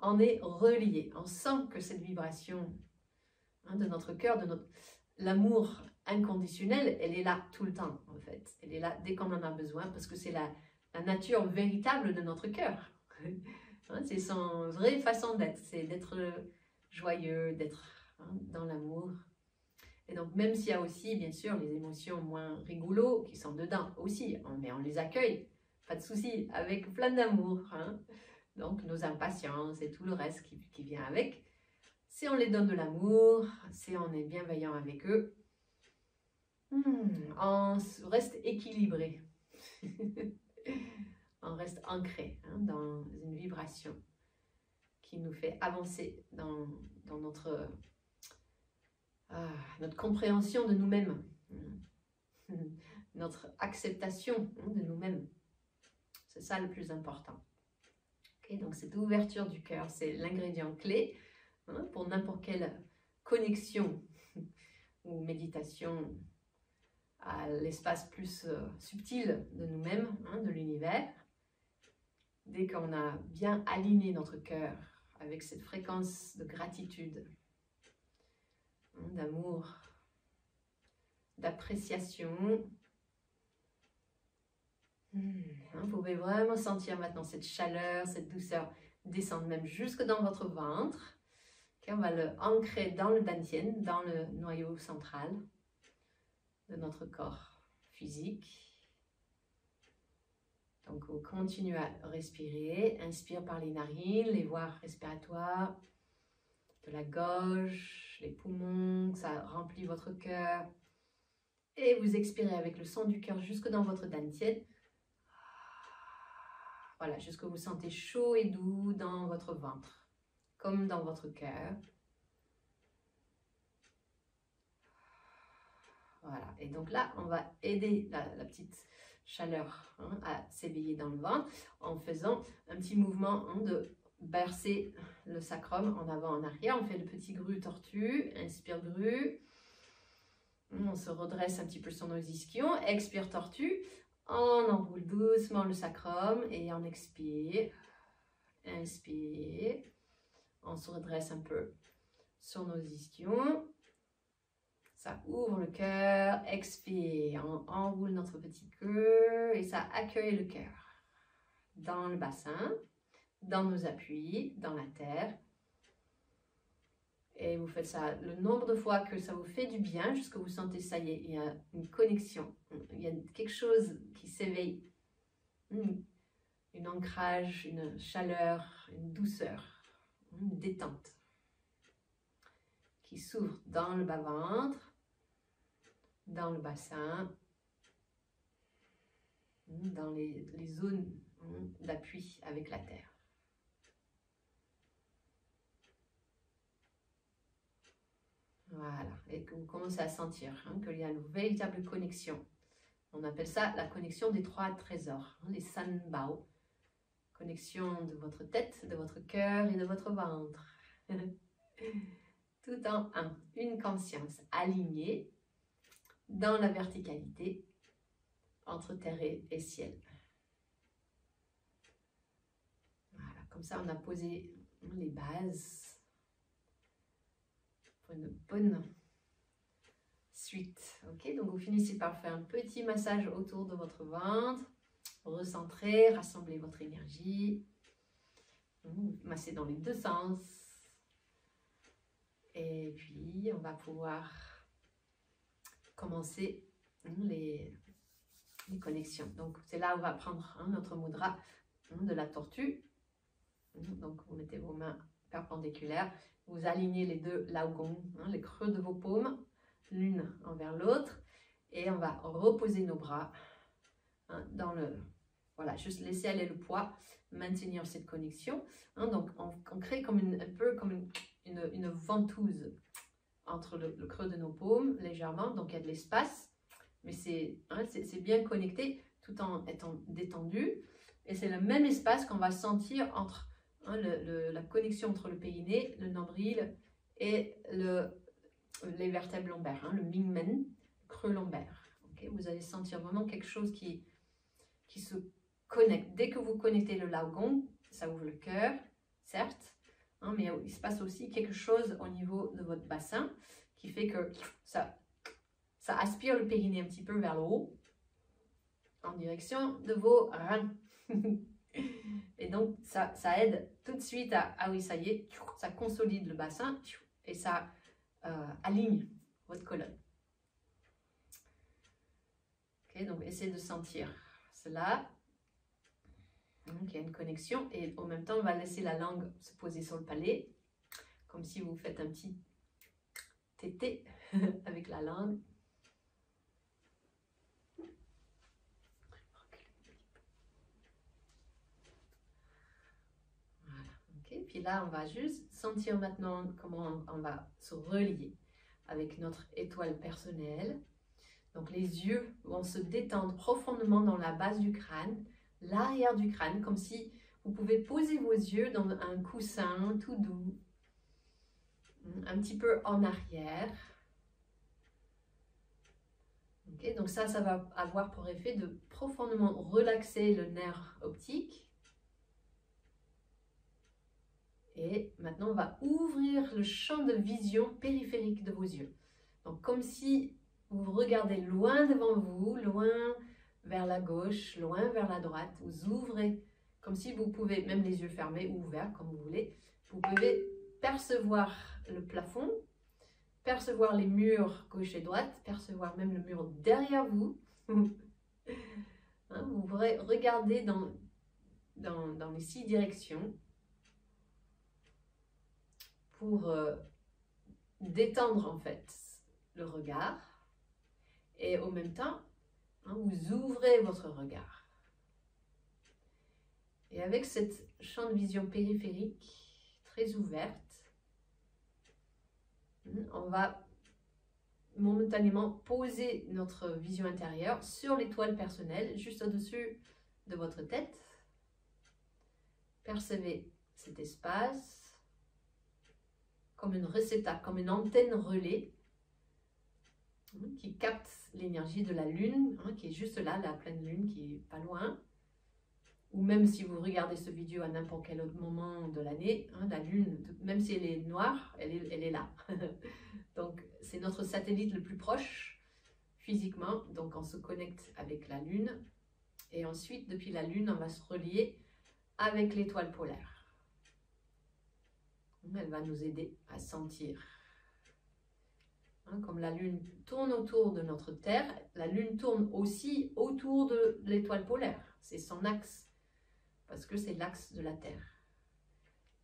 on est relié. On sent que cette vibration de notre cœur, de l'amour inconditionnel, elle est là tout le temps en fait. Elle est là dès qu'on en a besoin parce que c'est la nature véritable de notre cœur. C'est son vraie façon d'être, c'est d'être joyeux, d'être dans l'amour. Et donc même s'il y a aussi bien sûr les émotions moins rigolos qui sont dedans aussi, mais on les accueille, pas de souci, avec plein d'amour. Donc nos impatiences et tout le reste qui vient avec. Si on les donne de l'amour, si on est bienveillant avec eux, on reste équilibré, on reste ancré dans une vibration qui nous fait avancer dans notre compréhension de nous-mêmes, notre acceptation de nous-mêmes. C'est ça le plus important. Okay, donc cette ouverture du cœur, c'est l'ingrédient clé pour n'importe quelle connexion ou méditation à l'espace plus subtil de nous-mêmes, de l'univers. Dès qu'on a bien aligné notre cœur avec cette fréquence de gratitude, d'amour, d'appréciation, vous pouvez vraiment sentir maintenant cette chaleur, cette douceur descendre même jusque dans votre ventre. On va le ancrer dans le dantian, dans le noyau central de notre corps physique. Donc on continue à respirer, inspire par les narines, les voies respiratoires, de la gorge, les poumons, ça remplit votre cœur. Et vous expirez avec le son du cœur jusque dans votre dantian. Voilà, jusque vous sentez chaud et doux dans votre ventre, comme dans votre cœur. Voilà, et donc là, on va aider la petite chaleur à s'éveiller dans le ventre en faisant un petit mouvement de bercer le sacrum en avant, en arrière. On fait le petit grue tortue, inspire grue. On se redresse un petit peu sur nos ischions, expire tortue. On enroule doucement le sacrum et on expire. Inspire. On se redresse un peu sur nos ischions. Ça ouvre le cœur, expire, on enroule notre petit queue et ça accueille le cœur dans le bassin, dans nos appuis, dans la terre. Et vous faites ça le nombre de fois que ça vous fait du bien, jusqu'à vous sentez, ça y est, il y a une connexion, il y a quelque chose qui s'éveille, un ancrage, une chaleur, une douceur, une détente qui s'ouvre dans le bas-ventre. dans le bassin, dans les zones d'appui avec la terre. Voilà, et que vous commencez à sentir qu'il y a une véritable connexion. On appelle ça la connexion des 3 trésors, les Sanbao. Connexion de votre tête, de votre cœur et de votre ventre. Tout en un, une conscience alignée dans la verticalité entre terre et ciel. Voilà, comme ça on a posé les bases pour une bonne suite. Ok, donc vous finissez par faire un petit massage autour de votre ventre, recentrer, rassembler votre énergie, masser dans les 2 sens. Et puis on va pouvoir commencer les connexions. Donc c'est là où on va prendre notre mudra de la tortue. Donc vous mettez vos mains perpendiculaires, vous alignez les 2 laogong, les creux de vos paumes, l'une envers l'autre, et on va reposer nos bras dans le... Voilà, juste laisser aller le poids, maintenir cette connexion. Donc on crée comme un peu comme une ventouse entre le creux de nos paumes, légèrement, donc il y a de l'espace, mais c'est bien connecté tout en étant détendu, et c'est le même espace qu'on va sentir entre la connexion entre le périnée, le nombril et les vertèbres lombaires, le Mingmen, creux lombaire. Okay, vous allez sentir vraiment quelque chose qui se connecte. Dès que vous connectez le Laogong, ça ouvre le cœur, certes, mais il se passe aussi quelque chose au niveau de votre bassin qui fait que ça aspire le périnée un petit peu vers le haut, en direction de vos reins. Et donc, ça aide tout de suite ah oui, ça y est, ça consolide le bassin et ça aligne votre colonne. Ok, donc essayez de sentir cela. Donc, il y a une connexion et en même temps, on va laisser la langue se poser sur le palais, comme si vous faites un petit tété avec la langue. Voilà, ok. Puis là, on va juste sentir maintenant comment on va se relier avec notre étoile personnelle. Donc, les yeux vont se détendre profondément dans la base du crâne, l'arrière du crâne, comme si vous pouvez poser vos yeux dans un coussin tout doux, un petit peu en arrière. Okay, donc ça va avoir pour effet de profondément relaxer le nerf optique. Et maintenant, on va ouvrir le champ de vision périphérique de vos yeux. Donc, comme si vous regardez loin devant vous, loin vers la gauche, loin vers la droite. Vous ouvrez, comme si vous pouvez, même les yeux fermés ou ouverts, comme vous voulez, vous pouvez percevoir le plafond, percevoir les murs gauche et droite, percevoir même le mur derrière vous. Vous regardez dans les 6 directions pour détendre en fait le regard et en même temps vous ouvrez votre regard. Et avec cette champ de vision périphérique très ouverte, on va momentanément poser notre vision intérieure sur l'étoile personnelle, juste au-dessus de votre tête. Percevez cet espace comme une réceptacle, comme une antenne relais qui capte l'énergie de la lune, qui est juste là, la pleine lune qui est pas loin. Ou même si vous regardez cette vidéo à n'importe quel autre moment de l'année, la lune, même si elle est noire, elle est là. Donc c'est notre satellite le plus proche physiquement, donc on se connecte avec la lune. Et ensuite, depuis la lune, on va se relier avec l'étoile polaire. Elle va nous aider à sentir. Comme la lune tourne autour de notre Terre, la lune tourne aussi autour de l'étoile polaire. C'est son axe, parce que c'est l'axe de la Terre.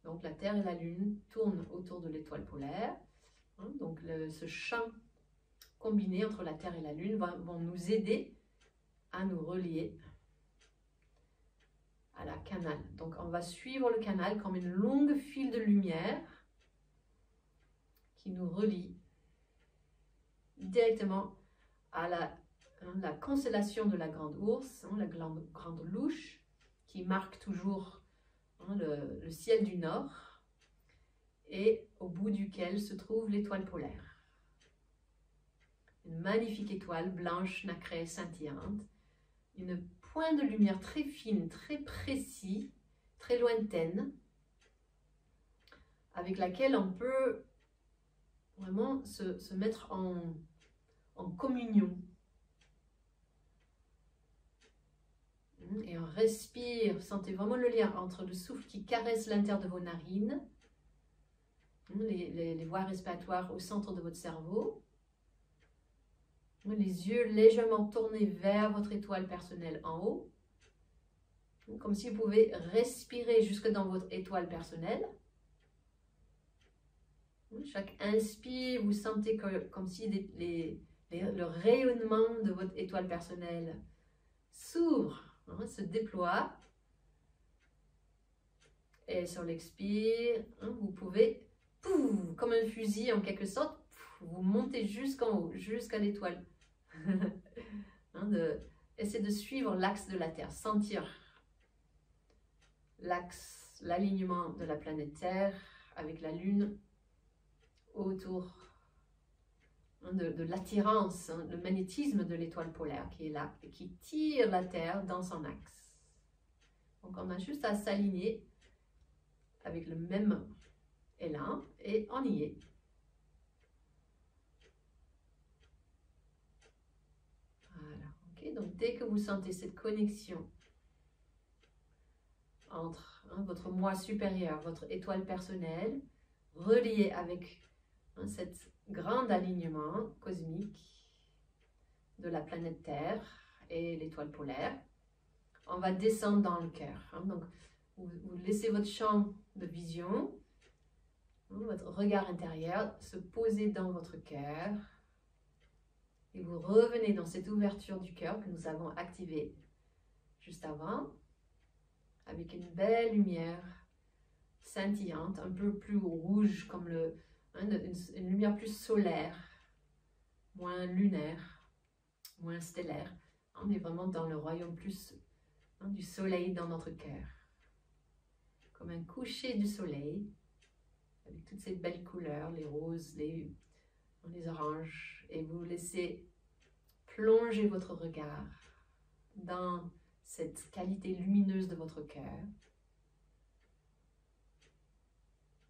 Donc la Terre et la lune tournent autour de l'étoile polaire. Donc ce champ combinés entre la Terre et la Lune vont nous aider à nous relier à la canal. Donc on va suivre le canal comme une longue file de lumière qui nous relie directement à la constellation de la Grande Ourse, la grande Louche, qui marque toujours le ciel du Nord, et au bout duquel se trouve l'étoile polaire. Une magnifique étoile blanche, nacrée, scintillante, une pointe de lumière très fine, très précise, très lointaine, avec laquelle on peut vraiment se mettre en communion. Et on respire, sentez vraiment le lien entre le souffle qui caresse l'intérieur de vos narines, les voies respiratoires au centre de votre cerveau, les yeux légèrement tournés vers votre étoile personnelle en haut, comme si vous pouvez respirer jusque dans votre étoile personnelle. Chaque inspire, vous sentez comme si le rayonnement de votre étoile personnelle s'ouvre, se déploie. Et sur l'expire, vous pouvez, pouf, comme un fusil en quelque sorte, vous montez jusqu'en haut, jusqu'à l'étoile. Essayez de suivre l'axe de la Terre, sentir l'axe, l'alignement de la planète Terre avec la Lune autour de l'attirance, le magnétisme de l'étoile polaire qui est là et qui tire la Terre dans son axe. Donc on a juste à s'aligner avec le même élan et on y est. Voilà, ok. Donc dès que vous sentez cette connexion entre votre moi supérieur, votre étoile personnelle, reliée avec cet grand alignement cosmique de la planète Terre et l'étoile polaire, on va descendre dans le cœur. Donc, vous laissez votre champ de vision, votre regard intérieur se poser dans votre cœur et vous revenez dans cette ouverture du cœur que nous avons activée juste avant, avec une belle lumière scintillante, un peu plus rouge comme une lumière plus solaire, moins lunaire, moins stellaire. On est vraiment dans le royaume plus du soleil dans notre cœur. Comme un coucher du soleil, avec toutes ces belles couleurs, les roses, les oranges. Et vous laissez plonger votre regard dans cette qualité lumineuse de votre cœur.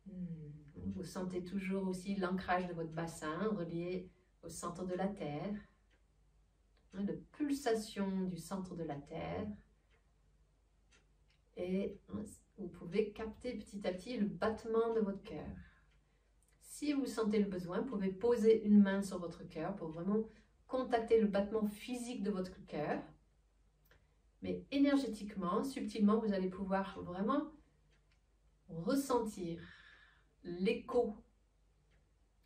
Vous sentez toujours aussi l'ancrage de votre bassin relié au centre de la Terre, la pulsation du centre de la Terre, et vous pouvez capter petit à petit le battement de votre cœur. Si vous sentez le besoin, vous pouvez poser une main sur votre cœur pour vraiment contacter le battement physique de votre cœur, mais énergétiquement, subtilement, vous allez pouvoir vraiment ressentir l'écho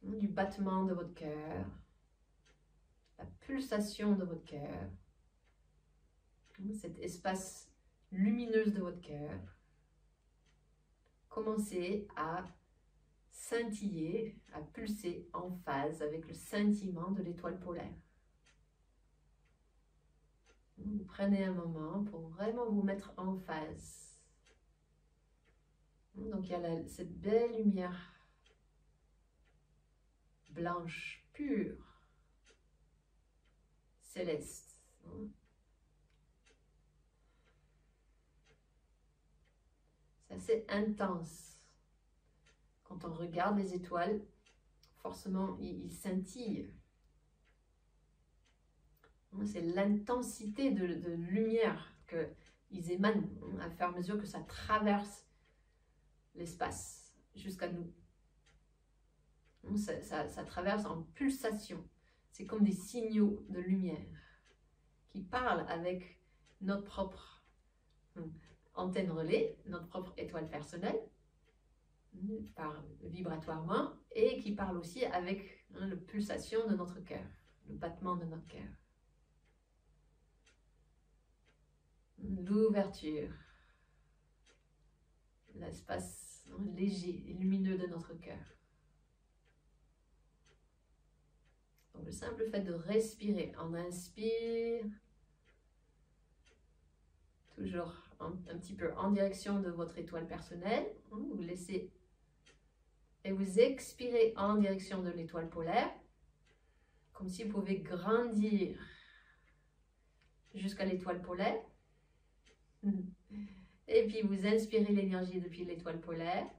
du battement de votre cœur, la pulsation de votre cœur, cet espace lumineux de votre cœur. Commencez à scintiller, à pulser en phase avec le scintillement de l'étoile polaire. Vous prenez un moment pour vraiment vous mettre en phase. Donc il y a cette belle lumière blanche, pure, céleste. C'est assez intense. Quand on regarde les étoiles, forcément, ils scintillent. C'est l'intensité de lumière qu'ils émanent à fur et à mesure que ça traverse l'espace jusqu'à nous. Ça traverse en pulsation. C'est comme des signaux de lumière qui parlent avec notre propre antenne relais, notre propre étoile personnelle, vibratoirement, et qui parlent aussi avec la pulsation de notre cœur. le battement de notre cœur. L'ouverture, l'espace léger et lumineux de notre cœur. Donc le simple fait de respirer, on inspire, toujours un petit peu en direction de votre étoile personnelle, vous laissez, et vous expirez en direction de l'étoile polaire, comme si vous pouvez grandir jusqu'à l'étoile polaire. Et puis vous inspirez l'énergie depuis l'étoile polaire.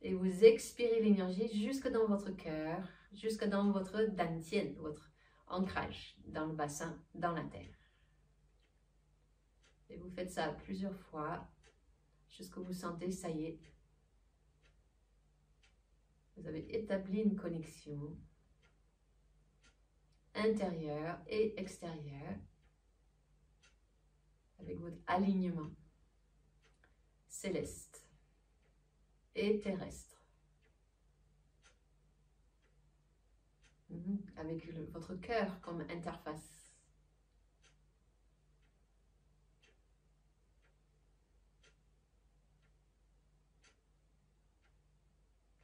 Et vous expirez l'énergie jusque dans votre cœur, jusque dans votre dantian, votre ancrage dans le bassin, dans la terre. Et vous faites ça plusieurs fois, jusqu'à vous sentez, ça y est. Vous avez établi une connexion intérieure et extérieure avec votre alignement céleste et terrestre. Avec votre cœur comme interface.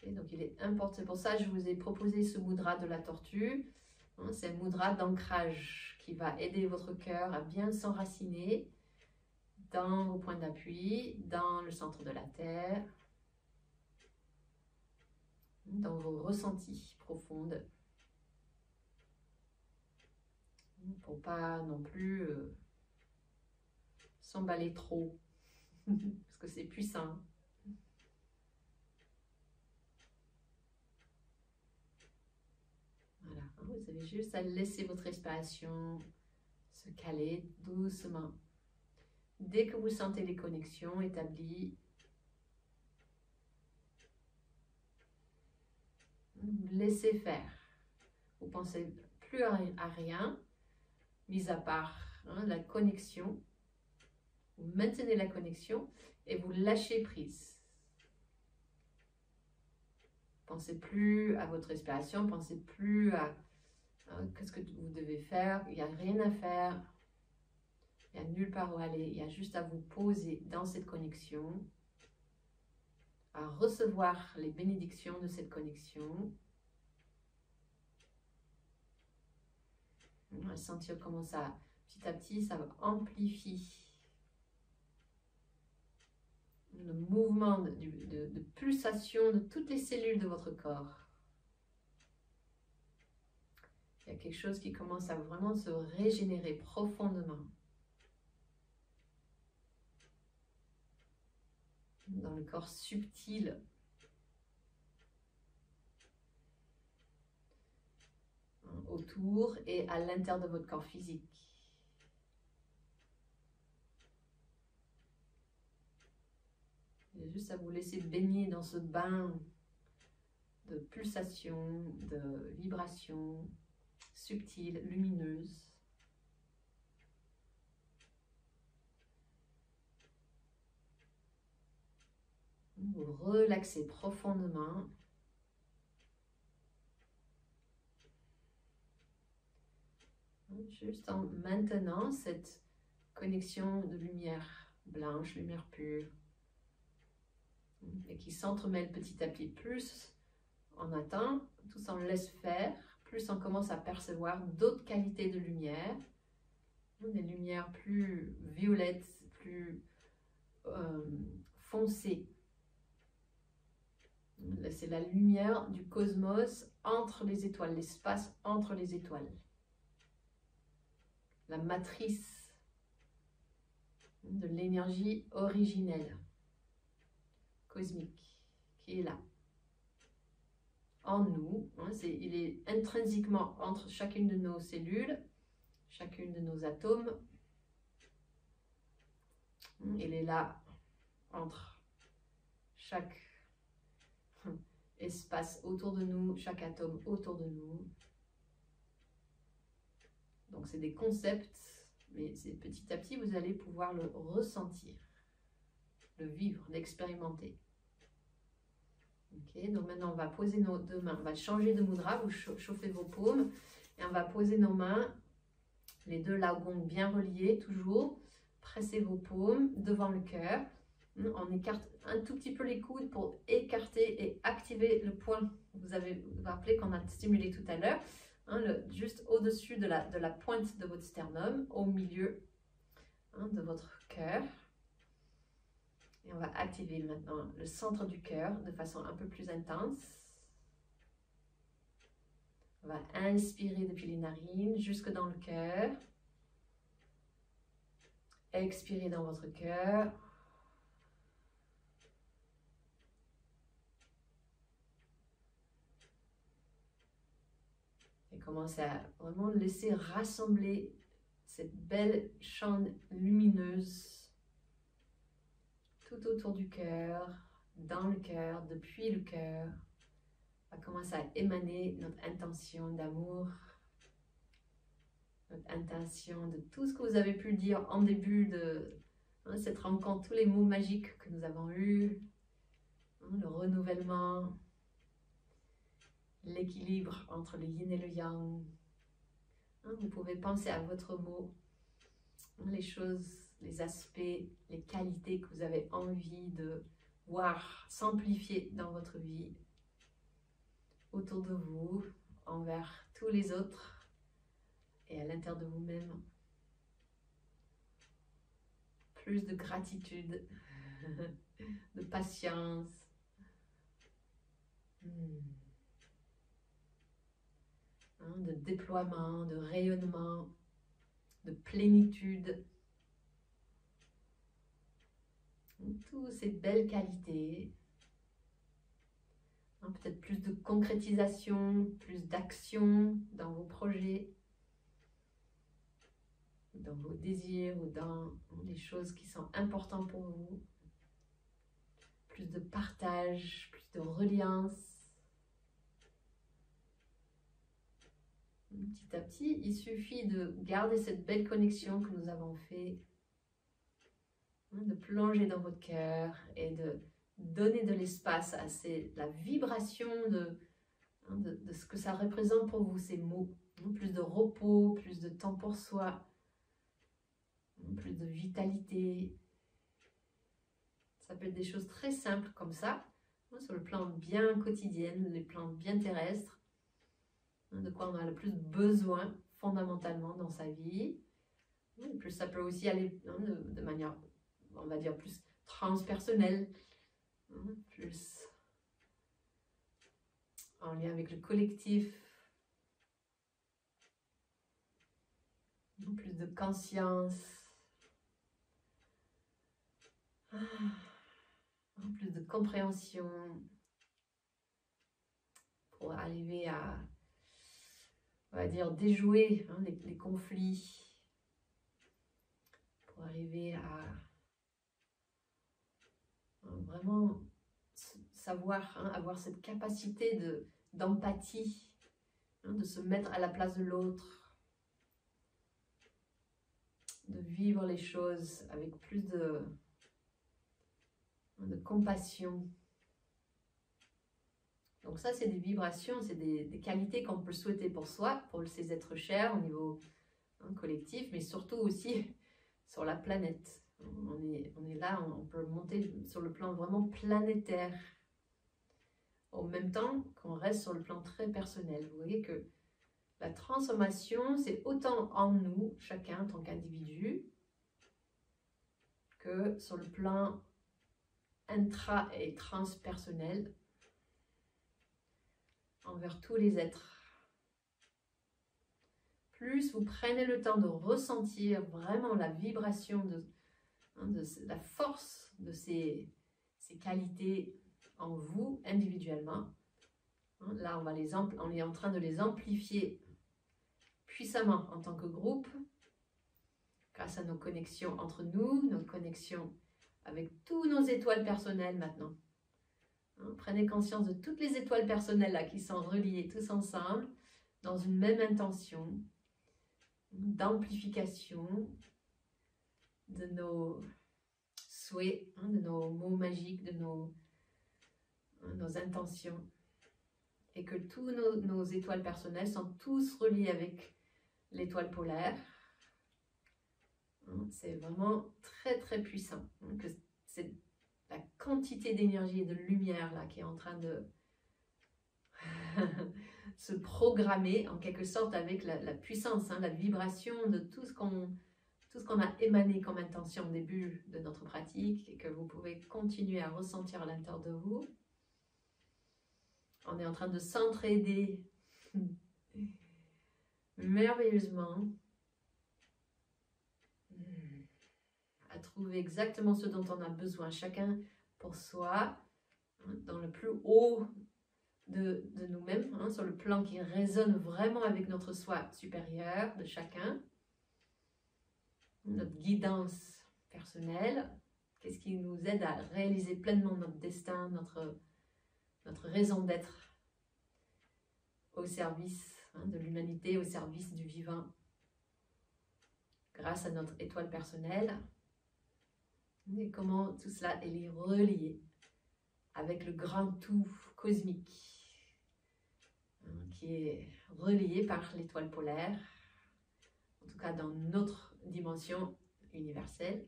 Et donc il est important, c'est pour ça que je vous ai proposé ce mudra de la tortue. C'est un mudra d'ancrage qui va aider votre cœur à bien s'enraciner dans vos points d'appui, dans le centre de la terre, dans vos ressentis profonds, pour pas non plus s'emballer trop, parce que c'est puissant. Voilà, vous avez juste à laisser votre respiration se caler doucement. Dès que vous sentez les connexions établies, vous laissez faire. Vous ne pensez plus à rien, mis à part la connexion. Vous maintenez la connexion et vous lâchez prise. Pensez plus à votre respiration, pensez plus à qu'est-ce que vous devez faire. Il n'y a rien à faire. Il n'y a nulle part où aller. Il y a juste à vous poser dans cette connexion, à recevoir les bénédictions de cette connexion. On va sentir comment ça, petit à petit, ça amplifie le mouvement de pulsation de toutes les cellules de votre corps. Il y a quelque chose qui commence à vraiment se régénérer profondément. Dans le corps subtil. Autour et à l'intérieur de votre corps physique. Il y a juste à vous laisser baigner dans ce bain de pulsations, de vibrations subtiles, lumineuses. Vous relaxez profondément. Juste en maintenant cette connexion de lumière blanche, lumière pure, et qui s'entremêle petit à petit. Plus on attend, tout on laisse faire, plus on commence à percevoir d'autres qualités de lumière, des lumières plus violettes, plus foncées. C'est la lumière du cosmos entre les étoiles, l'espace entre les étoiles. La matrice de l'énergie originelle, cosmique, qui est là, en nous. Il est intrinsèquement entre chacune de nos cellules, chacune de nos atomes. Il est là entre chaque espace autour de nous, chaque atome autour de nous. Donc c'est des concepts, mais c'est petit à petit vous allez pouvoir le ressentir, le vivre, l'expérimenter. Ok, donc maintenant on va poser nos deux mains, on va changer de mudra, vous chauffez vos paumes et on va poser nos mains, les deux lagons bien reliés toujours. Pressez vos paumes devant le cœur. On écarte un tout petit peu les coudes pour écarter et activer le point. Vous vous rappelez qu'on a stimulé tout à l'heure, juste au-dessus de la pointe de votre sternum, au milieu de votre cœur. Et on va activer maintenant le centre du cœur de façon un peu plus intense. On va inspirer depuis les narines jusque dans le cœur. Expirez dans votre cœur. Et commencez à vraiment laisser rassembler cette belle chaîne lumineuse tout autour du cœur, dans le cœur, depuis le cœur. On va commencer à émaner notre intention d'amour, notre intention de tout ce que vous avez pu dire en début de cette rencontre, tous les mots magiques que nous avons eus, le renouvellement, l'équilibre entre le yin et le yang. Vous pouvez penser à votre mot, les choses, les aspects, les qualités que vous avez envie de voir s'amplifier dans votre vie, autour de vous, envers tous les autres et à l'intérieur de vous-même. Plus de gratitude, de patience. De déploiement, de rayonnement, de plénitude. Toutes ces belles qualités. Peut-être plus de concrétisation, plus d'action dans vos projets, dans vos désirs ou dans les choses qui sont importantes pour vous. Plus de partage, plus de reliance. Petit à petit, il suffit de garder cette belle connexion que nous avons fait, de plonger dans votre cœur et de donner de l'espace à la vibration de ce que ça représente pour vous, ces mots. Plus de repos, plus de temps pour soi, plus de vitalité. Ça peut être des choses très simples comme ça, sur le plan bien quotidien, les plans bien terrestres, de quoi on a le plus besoin fondamentalement dans sa vie. Plus ça peut aussi aller de manière, on va dire, plus transpersonnelle, plus en lien avec le collectif, plus de conscience, plus de compréhension, pour arriver à, on va dire, déjouer les conflits, pour arriver à vraiment savoir, avoir cette capacité d'empathie, de se mettre à la place de l'autre, de vivre les choses avec plus de compassion. Donc ça, c'est des vibrations, c'est des qualités qu'on peut souhaiter pour soi, pour ces êtres chers au niveau collectif, mais surtout aussi sur la planète. On est là, on peut monter sur le plan vraiment planétaire, en même temps qu'on reste sur le plan très personnel. Vous voyez que la transformation, c'est autant en nous, chacun en tant qu'individu, que sur le plan intra- et transpersonnel, envers tous les êtres. Plus vous prenez le temps de ressentir vraiment la vibration de la force de ces qualités en vous individuellement, là on est en train de les amplifier puissamment en tant que groupe, grâce à nos connexions entre nous, nos connexions avec tous nos étoiles personnelles maintenant. Prenez conscience de toutes les étoiles personnelles là, qui sont reliées tous ensemble dans une même intention d'amplification de nos souhaits, de nos mots magiques, de nos nos intentions, et que tous nos étoiles personnelles sont tous reliées avec l'étoile polaire. C'est vraiment très très puissant. Que c'est la quantité d'énergie et de lumière là qui est en train de se programmer en quelque sorte avec la puissance, la vibration de tout ce qu'on a émané comme intention au début de notre pratique et que vous pouvez continuer à ressentir à l'intérieur de vous. On est en train de s'entraider merveilleusement à trouver exactement ce dont on a besoin, chacun pour soi, dans le plus haut de nous-mêmes, sur le plan qui résonne vraiment avec notre soi supérieur de chacun, notre guidance personnelle, qu'est-ce qui nous aide à réaliser pleinement notre destin, notre raison d'être au service de l'humanité, au service du vivant, grâce à notre étoile personnelle, et comment tout cela est relié avec le grand tout cosmique, qui est relié par l'étoile polaire, en tout cas dans notre dimension universelle,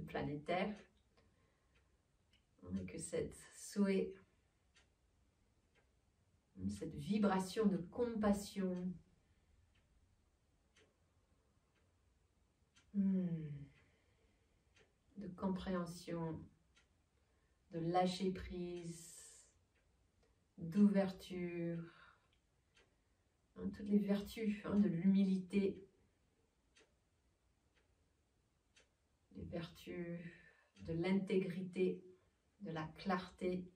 planétaire, et que cette souhait, cette vibration de compassion, de compréhension, de lâcher prise, d'ouverture, toutes les vertus de l'humilité, les vertus de l'intégrité, de la clarté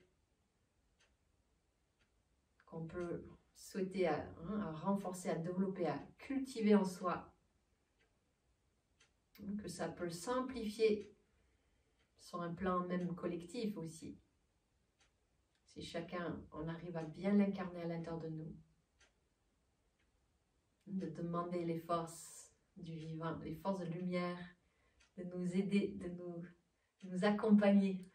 qu'on peut souhaiter à renforcer, à développer, à cultiver en soi, que ça peut simplifier sur un plan même collectif aussi. Si chacun, on arrive à bien l'incarner à l'intérieur de nous, de demander les forces du vivant, les forces de lumière, de nous aider, de nous accompagner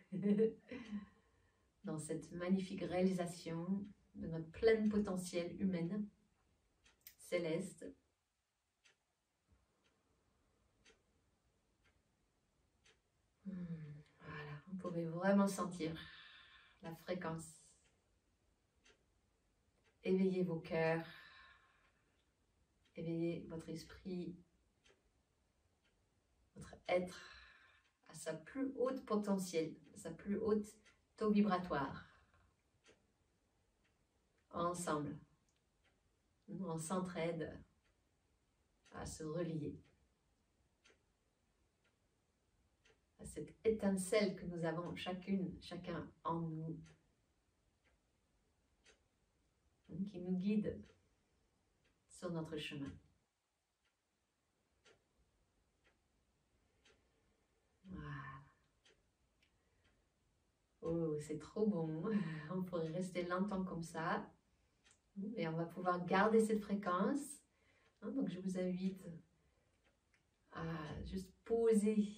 dans cette magnifique réalisation de notre plein potentiel humaine, céleste. Voilà, vous pouvez vraiment sentir la fréquence. Éveillez vos cœurs, éveillez votre esprit, votre être à sa plus haute potentiel, à sa plus haute taux vibratoire. Ensemble, on s'entraide à se relier à cette étincelle que nous avons chacun en nous, qui nous guide sur notre chemin. Voilà. Oh, c'est trop bon. On pourrait rester longtemps comme ça. Et on va pouvoir garder cette fréquence. Donc, je vous invite à juste poser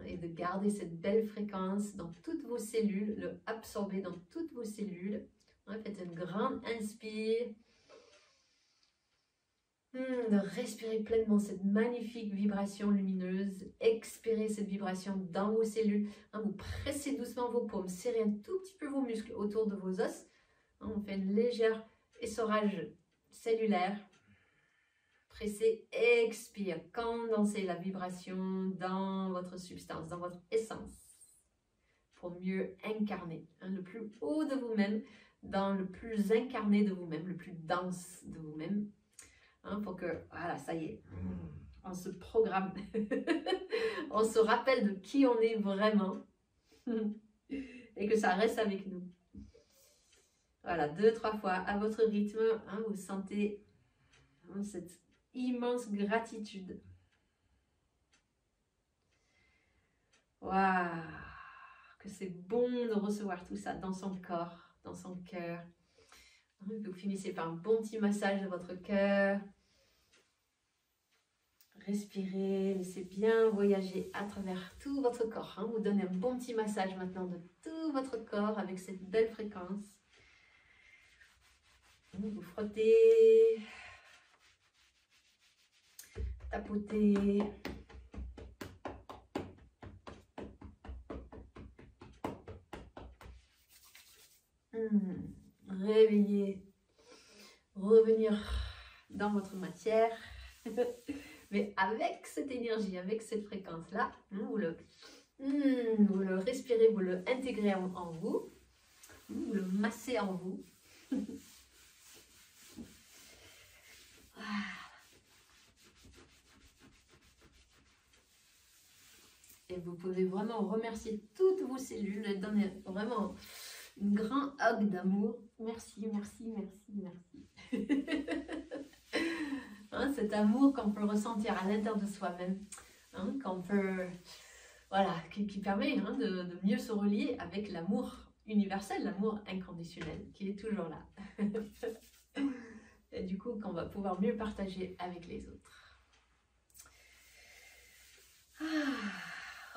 et de garder cette belle fréquence dans toutes vos cellules, le absorber dans toutes vos cellules. Faites une grande inspire. De respirer pleinement cette magnifique vibration lumineuse. Expirez cette vibration dans vos cellules. Vous pressez doucement vos paumes. Serrez un tout petit peu vos muscles autour de vos os. On fait une légère essorage cellulaire. Pressez, expire, condensez la vibration dans votre substance, dans votre essence, pour mieux incarner le plus haut de vous-même, dans le plus incarné de vous-même, le plus dense de vous-même, pour que, voilà, ça y est, on se programme, on se rappelle de qui on est vraiment, et que ça reste avec nous. Voilà, 2-3 fois à votre rythme, vous sentez cette immense gratitude. Waouh, que c'est bon de recevoir tout ça dans son corps, dans son cœur. Vous finissez par un bon petit massage de votre cœur. respirez, laissez bien voyager à travers tout votre corps. Hein. Vous donnez un bon petit massage maintenant de tout votre corps avec cette belle fréquence. Vous frottez, tapotez. Réveillez, revenir dans votre matière, mais avec cette énergie, avec cette fréquence-là, vous le respirez, vous le intégrez en vous, vous le massez en vous. Et vous pouvez vraiment remercier toutes vos cellules, donner vraiment un grand hug d'amour. Merci, merci, merci, merci. Hein, cet amour qu'on peut ressentir à l'intérieur de soi-même, hein, qu'on peut, voilà, qui permet hein, de mieux se relier avec l'amour universel, l'amour inconditionnel, qui est toujours là. Et du coup, qu'on va pouvoir mieux partager avec les autres.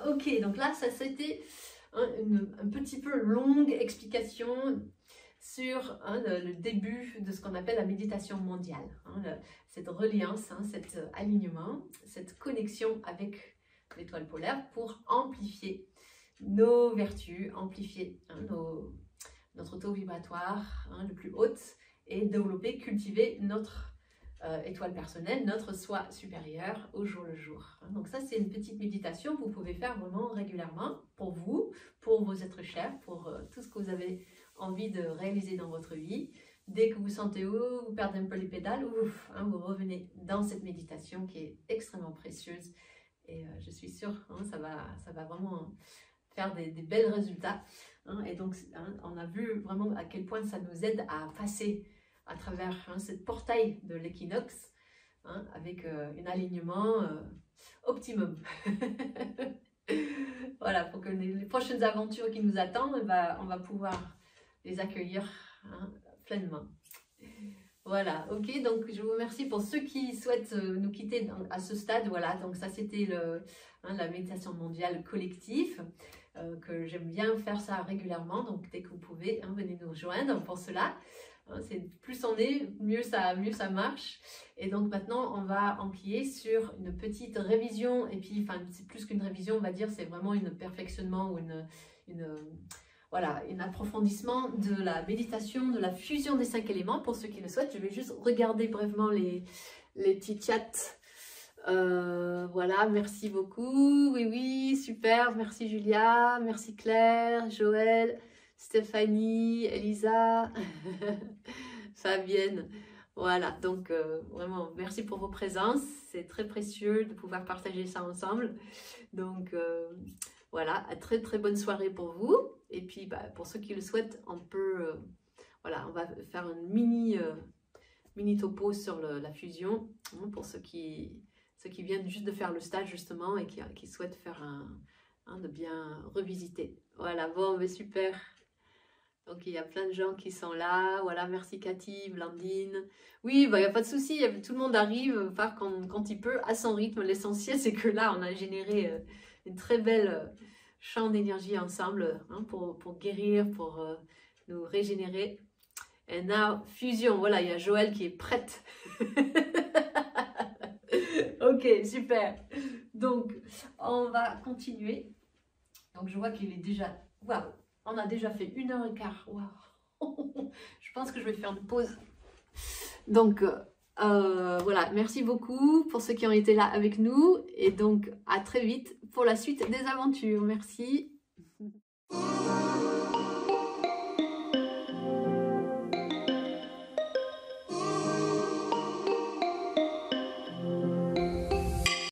Ok, donc là, ça c'était un petit peu longue explication sur le début de ce qu'on appelle la méditation mondiale. Cette reliance, cet alignement, cette connexion avec l'étoile polaire pour amplifier nos vertus, amplifier notre taux vibratoire le plus haute et développer, cultiver notre étoile personnelle, notre soi supérieur au jour le jour. Donc ça, c'est une petite méditation que vous pouvez faire vraiment régulièrement pour vous, pour vos êtres chers, pour tout ce que vous avez envie de réaliser dans votre vie. Dès que vous sentez vous perdez un peu les pédales, vous revenez dans cette méditation qui est extrêmement précieuse. Et je suis sûre, ça va vraiment faire des bels résultats. Et donc, on a vu vraiment à quel point ça nous aide à passer à travers cette portail de l'équinoxe avec un alignement optimum. Voilà, pour que les prochaines aventures qui nous attendent, on va pouvoir les accueillir pleinement. Voilà, ok, donc je vous remercie pour ceux qui souhaitent nous quitter à ce stade. Voilà, donc ça c'était la méditation mondiale collective, que j'aime bien faire ça régulièrement, donc dès que vous pouvez, venez nous rejoindre pour cela. Plus on est, mieux ça marche. Et donc maintenant, on va enquiller sur une petite révision. Et puis, c'est plus qu'une révision, on va dire, c'est vraiment un perfectionnement ou voilà, un approfondissement de la méditation, de la fusion des 5 éléments. Pour ceux qui le souhaitent, je vais juste regarder brièvement les petits chats. Voilà, merci beaucoup. Oui, super. Merci Julia, merci Claire, Joël, Stéphanie, Elisa, Fabienne. Voilà, donc vraiment, merci pour vos présences. C'est très précieux de pouvoir partager ça ensemble. Donc voilà, très très bonne soirée pour vous. Et puis pour ceux qui le souhaitent, on peut, voilà, on va faire une mini topo sur la fusion pour ceux qui viennent juste de faire le stage justement et qui souhaitent faire de bien revisiter. Voilà, bon, mais super. Donc il y a plein de gens qui sont là. Voilà, merci Cathy, Blandine. Oui, il n'y a pas de souci, tout le monde arrive quand il peut, à son rythme. L'essentiel, c'est que là, on a généré une très belle champ d'énergie ensemble pour guérir, pour nous régénérer. Et now, fusion, voilà, il y a Joël qui est prête. Ok, super. Donc, on va continuer. Donc, je vois qu'il est déjà... Waouh, on a déjà fait 1h15. Waouh. Je pense que je vais faire une pause. Donc, voilà, merci beaucoup pour ceux qui ont été là avec nous. Et donc, à très vite pour la suite des aventures. Merci.